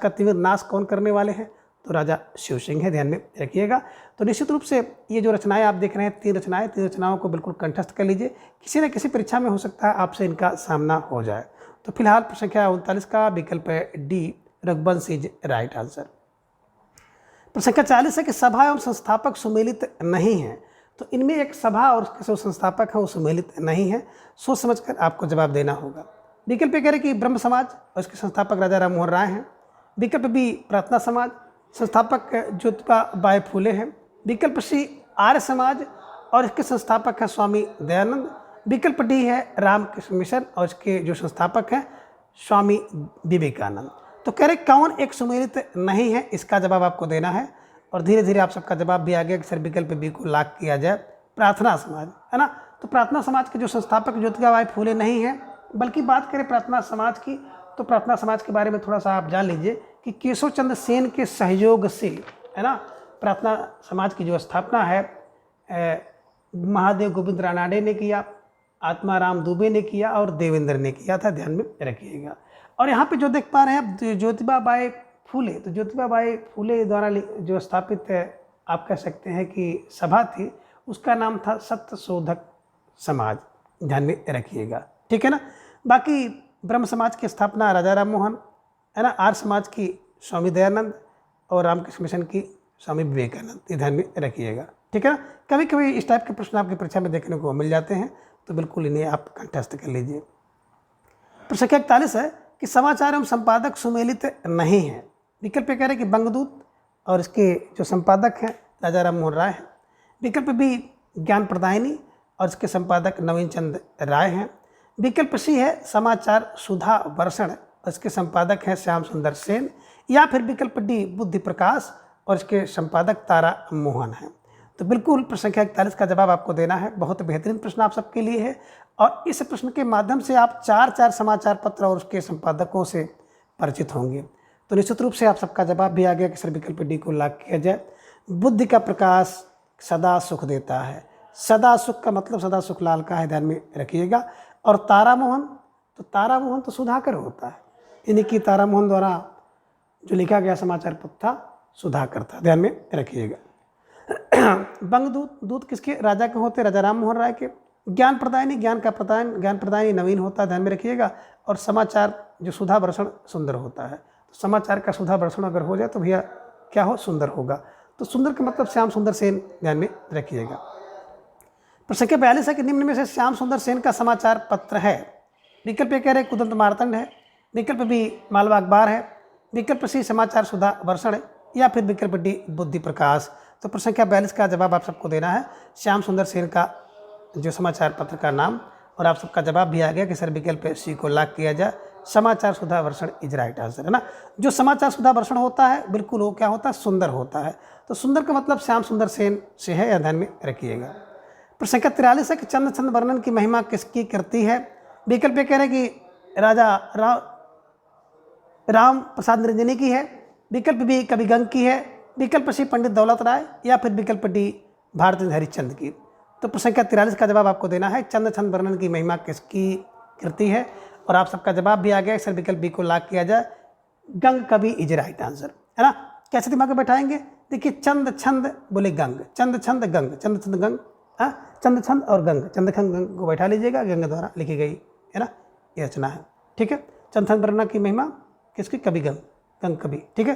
तिमिर नाश कौन करने वाले हैं? तो राजा शिव सिंह है, ध्यान में रखिएगा। तो निश्चित रूप से ये जो रचनाएं आप देख रहे हैं, 3 रचनाओं को बिल्कुल कंठस्थ कर लीजिए। किसी न किसी परीक्षा में हो सकता है आपसे इनका सामना हो जाए। तो फिलहाल प्रश्न संख्या 39 का विकल्प है D, Raghuvansh is right answer. प्रश्न संख्या 40 है कि सभा एवं संस्थापक सुमेलित नहीं है। तो इनमें एक सभा और उसके जो संस्थापक हैं वो सुमेलित नहीं है। सोच समझकर आपको जवाब देना होगा। विकल्प ए कह रहे कि ब्रह्म समाज और इसके संस्थापक राजा राम मोहन राय हैं। विकल्प बी प्रार्थना समाज, संस्थापक ज्योतिबा बाई फूले हैं। विकल्प सी आर्य समाज और इसके संस्थापक हैं स्वामी दयानंद। विकल्प डी है रामकृष्ण मिशन और इसके जो संस्थापक हैं स्वामी विवेकानंद। तो कह रहे कौन एक सुमेलित नहीं है, इसका जवाब आपको देना है। और धीरे धीरे आप सबका जवाब भी आ गया कि सर विकल्प बी को लॉक किया जाए, प्रार्थना समाज, है ना। तो प्रार्थना समाज के जो संस्थापक ज्योतिबा बाई फूले नहीं है, बल्कि बात करें प्रार्थना समाज की, तो प्रार्थना समाज के बारे में थोड़ा सा आप जान लीजिए कि केशव चंद्र सेन के सहयोग से, है ना, प्रार्थना समाज की जो स्थापना है महादेव गोविंद रानाडे ने किया, आत्माराम दुबे ने किया और देवेंद्र ने किया था, ध्यान में रखिएगा। और यहाँ पे जो देख पा रहे हैं ज्योतिबा बाई फूले, तो ज्योतिबा बाई फूले द्वारा जो स्थापित आप कह सकते हैं कि सभा थी, उसका नाम था सत्यशोधक समाज, ध्यान में रखिएगा, ठीक है ना। बाकी ब्रह्म समाज की स्थापना राजा राम मोहन, है ना, आर्य समाज की स्वामी दयानंद और रामकृष्ण मिशन की स्वामी विवेकानंद, ये ध्यान में रखिएगा, ठीक है ना। कभी कभी इस टाइप के प्रश्न आपकी परीक्षा में देखने को मिल जाते हैं, तो बिल्कुल इन्हें आप कंठस्थ कर लीजिए। प्रश्न 41 है कि समाचार एवं संपादक सुमेलित नहीं है। विकल्प कह रहे कि बंगदूत और इसके जो संपादक हैं राजा राम मोहन राय हैं। विकल्प बी ज्ञान प्रदायिनी और इसके संपादक नवीन चंद राय हैं। विकल्प सी है समाचार सुधा वर्षण और इसके संपादक हैं श्याम सुंदर सेन। या फिर विकल्प डी बुद्धि प्रकाश और इसके संपादक तारा मोहन हैं। तो बिल्कुल प्रश्न संख्या 41 का जवाब आपको देना है। बहुत बेहतरीन प्रश्न आप सबके लिए है और इस प्रश्न के माध्यम से आप 4 समाचार पत्र और उसके संपादकों से परिचित होंगे। तो निश्चित रूप से आप सबका जवाब भी आ गया कि सर विकल्प डी को लॉक किया जाए। बुद्धि का प्रकाश सदा सुख देता है। सदा सुख का मतलब सदा सुख लाल का है, ध्यान में रखिएगा। और तारा मोहन तो सुधाकर होता है, इन्हीं की तारा मोहन द्वारा जो लिखा गया समाचार पत्र था सुधाकर था, ध्यान में रखिएगा। बंगदूत किसके राजा के होते? राजा राम मोहन राय के। ज्ञान प्रदायनी नवीन होता है, ध्यान में रखिएगा। और समाचार जो सुधा वर्षण सुंदर होता है। तो समाचार का सुधा वर्षण अगर हो जाए तो भैया क्या हो? सुंदर होगा। तो सुंदर का मतलब श्याम सुंदर सेन, ध्यान में रखिएगा। प्रश्न संख्या 42 है कि निम्न में से श्याम सुंदर सेन का समाचार पत्र है। विकल्प ए कह रहे कुदंत मार्तंड है। विकल्प बी मालवा अखबार है। विकल्प सी समाचार सुधा वर्षण है। या फिर विकल्प डी बुद्धि प्रकाश। तो प्रश्न संख्या 42 का जवाब आप सबको देना है श्याम सुंदर सेन का जो समाचार पत्र का नाम। और आप सबका जवाब भी आ गया कि सर विकल्प सी को लॉक किया जाए, समाचार सुधा वर्षण इज राइट आंसर, है ना। जो समाचार सुधा वर्षण होता है बिल्कुल वो क्या होता है? सुंदर होता है। तो सुंदर का मतलब श्याम सुंदर सेन से है, या ध्यान में रखिएगा। प्रश्न संख्या 43 है कि चंद्र छंद वर्णन की महिमा किसकी करती है। विकल्प कह रहे कि राजा राम प्रसाद निरंजनी की है। विकल्प बी कवि गंग की है। विकल्प सी पंडित दौलत राय। या फिर विकल्प डी भारतेंद्र हरिश्चंद्र की। तो प्रश्न संख्या 43 का जवाब आपको देना है चंद्र छंद वर्णन की महिमा किसकी कृति है। और आप सबका जवाब भी आ गया सर विकल्प बी को लॉक किया जाए, गंग कवि इज राइट आंसर, है ना। कैसे दिमाग में बैठाएंगे? देखिए चंद छंद बोले गंग, चंद छंद गंग, चंद छंद गंग, हाँ, चंद छंद और गंग, चंद छंद गंग को बैठा लीजिएगा, गंग द्वारा लिखी गई, है ना, ये रचना है, ठीक है। चंद छंद वर्णन की महिमा किसकी? कवि गंग, गंग कवि, ठीक है।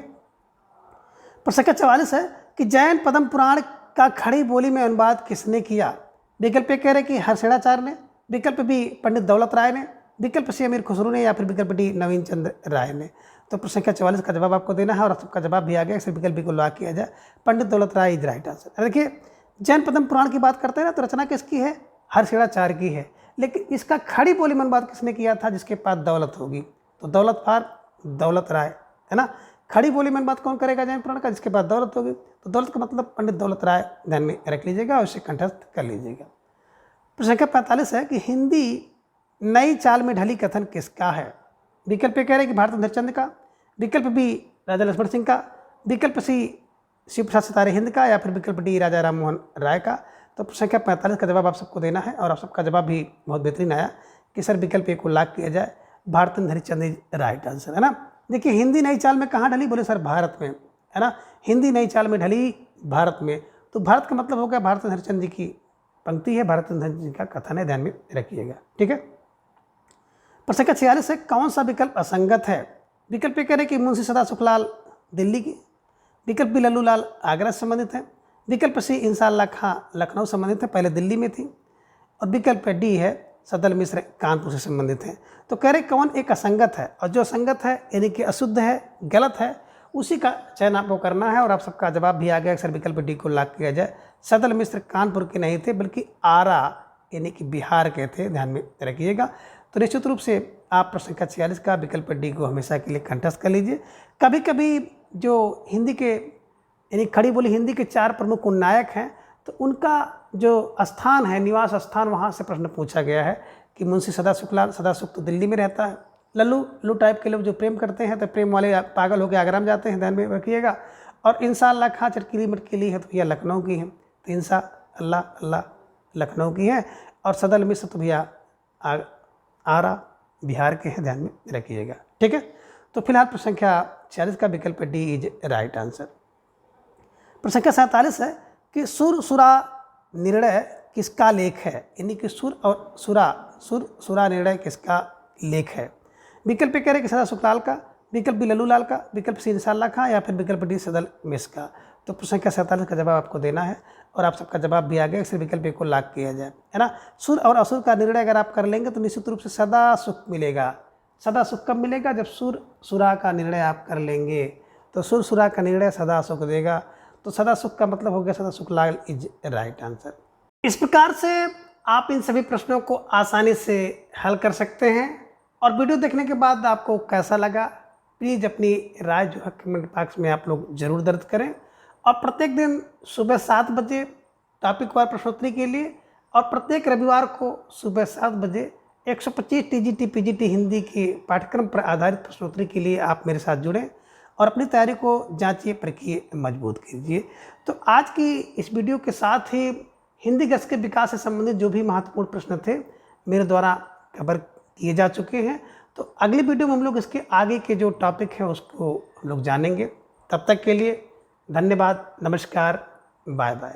प्रश्न संख्या 44 है कि जैन पद्म पुराण का खड़ी बोली में अनुवाद किसने किया। विकल्प कह रहे कि हर्षणाचार्य ने। विकल्प बी पंडित दौलत राय ने, विकल्प सी अमीर खुसरो ने, या फिर विकल्प डी नवीन चंद्र राय ने। तो प्रश्न संख्या 44 का जवाब आपको देना है और सबका जवाब भी आ गया, सिर्फ विकल्प बी को लॉक किया जाए, पंडित दौलत राय इज राइट आंसर। देखिए जैन पद्म पुराण की बात करते हैं ना, तो रचना किसकी है? हर्षिणाचार्य की है, लेकिन इसका खड़ी बोली में अनुवाद किसने किया था? जिसके पास दौलत होगी, तो दौलत फॉर दौलत राय, है ना। खड़ी बोली में अनुवाद कौन करेगा जैन पुराण का? जिसके पास दौलत होगी। तो दौलत का मतलब पंडित दौलत राय ध्यान में रख लीजिएगा और इसे कंठस्थ कर लीजिएगा। प्रश्न संख्या 45 है कि हिंदी नई चाल में ढली कथन किसका है? विकल्प ए कह रहे हैं कि भारत हरिश्चंद्र का, विकल्प बी राजा लक्ष्मण सिंह का, विकल्प सी शिव प्रसाद सितारे हिंद का, या फिर विकल्प डी राजा राम मोहन राय का। तो प्रश्न संख्या 45 का जवाब आप सबको देना है और आप सबका जवाब भी बहुत बेहतरीन आया कि सर विकल्प ए को लॉक किया जाए, Bharat Harishchandra is right answer, है ना। देखिए हिंदी नई चाल में कहाँ ढली? बोले सर भारत में, है ना। हिंदी नई चाल में ढली भारत में, तो भारत का मतलब हो गया भारत हरिश्चंद्र जी की पंक्ति है, भारत हरिश्चंद्र जी का कथन है, ध्यान में रखिएगा, ठीक है। प्रश्न संख्या 46 है कौन सा विकल्प असंगत है? विकल्प ए कह रहे कि मुंशी सदा सुखलाल दिल्ली की, विकल्प बी लल्लू लाल आगरा से संबंधित है, विकल्प सी इंसाल्लाह खां लखनऊ संबंधित है, पहले दिल्ली में थी, और विकल्प डी है सदल मिश्र कानपुर से संबंधित है। तो कह रहे कौन एक असंगत है, और जो असंगत है यानी कि अशुद्ध है, गलत है, उसी का चयन आपको करना है। और आप सबका जवाब भी आ गया, सर विकल्प डी को लॉक किया जाए, सदल मिश्र कानपुर के नहीं थे बल्कि आरा यानी कि बिहार के थे, ध्यान में रखिएगा। तो निश्चित रूप से आप प्रश्न संख्या 46 का विकल्प डी को हमेशा के लिए कंठस्थ कर लीजिए। कभी कभी जो हिंदी के यानी खड़ी बोली हिंदी के 4 प्रमुख नायक हैं, तो उनका जो स्थान है, निवास स्थान, वहाँ से प्रश्न पूछा गया है कि मुंशी सदा सुखलाल, सदा सुख तो दिल्ली में रहता है, लल्लू टाइप के लोग जो प्रेम करते हैं तो प्रेम वाले पागल होकर आगरा में जाते हैं, ध्यान में रखिएगा। और इंशाअल्लाह खां चरकीली मटकीली है तो भैया लखनऊ की है, तो इंशाअल्लाह अल्लाह लखनऊ की है, और सदल मिश्र तो भैया आरा बिहार के हैं, ध्यान में रखिएगा, ठीक है। तो फिलहाल प्रश्न संख्या 46 का विकल्प डी इज राइट आंसर। प्रश्न संख्या 47 है कि सुर सुरा निर्णय किसका लेख है? यानी कि सुर और सुरा निर्णय किसका लेख है? विकल्प कह रहे कि सदा सुखलाल का, विकल्प बी लल्लू लाल का, विकल्प सी इंशाअल्लाह खां, या फिर विकल्प डी सदल मिश्र का। तो प्रश्न संख्या 47 का जवाब आपको देना है और आप सबका जवाब भी आ गया, सिर्फ विकल्प ए को लॉक किया जाए, है ना। सुर और असुर का निर्णय अगर आप कर लेंगे तो निश्चित रूप से सदा सुख मिलेगा। सदा सुख कब मिलेगा? जब सुरा का निर्णय आप कर लेंगे, तो सुरा का निर्णय सदा सुख देगा। तो सदा सुख का मतलब हो गया सदा सुखलाल इज राइट आंसर। इस प्रकार से आप इन सभी प्रश्नों को आसानी से हल कर सकते हैं। और वीडियो देखने के बाद आपको कैसा लगा, प्लीज़ अपनी राय जो है कमेंट बॉक्स में आप लोग ज़रूर दर्ज करें। और प्रत्येक दिन सुबह 7 बजे टॉपिक वार प्रश्नोत्तरी के लिए, और प्रत्येक रविवार को सुबह 7 बजे 125 टीजीटी पीजीटी हिंदी के पाठ्यक्रम पर आधारित प्रश्नोत्तरी के लिए आप मेरे साथ जुड़ें और अपनी तैयारी को जांचिए, परखिए, मजबूत कीजिए। तो आज की इस वीडियो के साथ ही हिंदी गद्य के विकास से संबंधित जो भी महत्वपूर्ण प्रश्न थे मेरे द्वारा कवर किए जा चुके हैं। तो अगली वीडियो में हम लोग इसके आगे के जो टॉपिक हैं उसको हम लोग जानेंगे। तब तक के लिए धन्यवाद, नमस्कार, बाय बाय।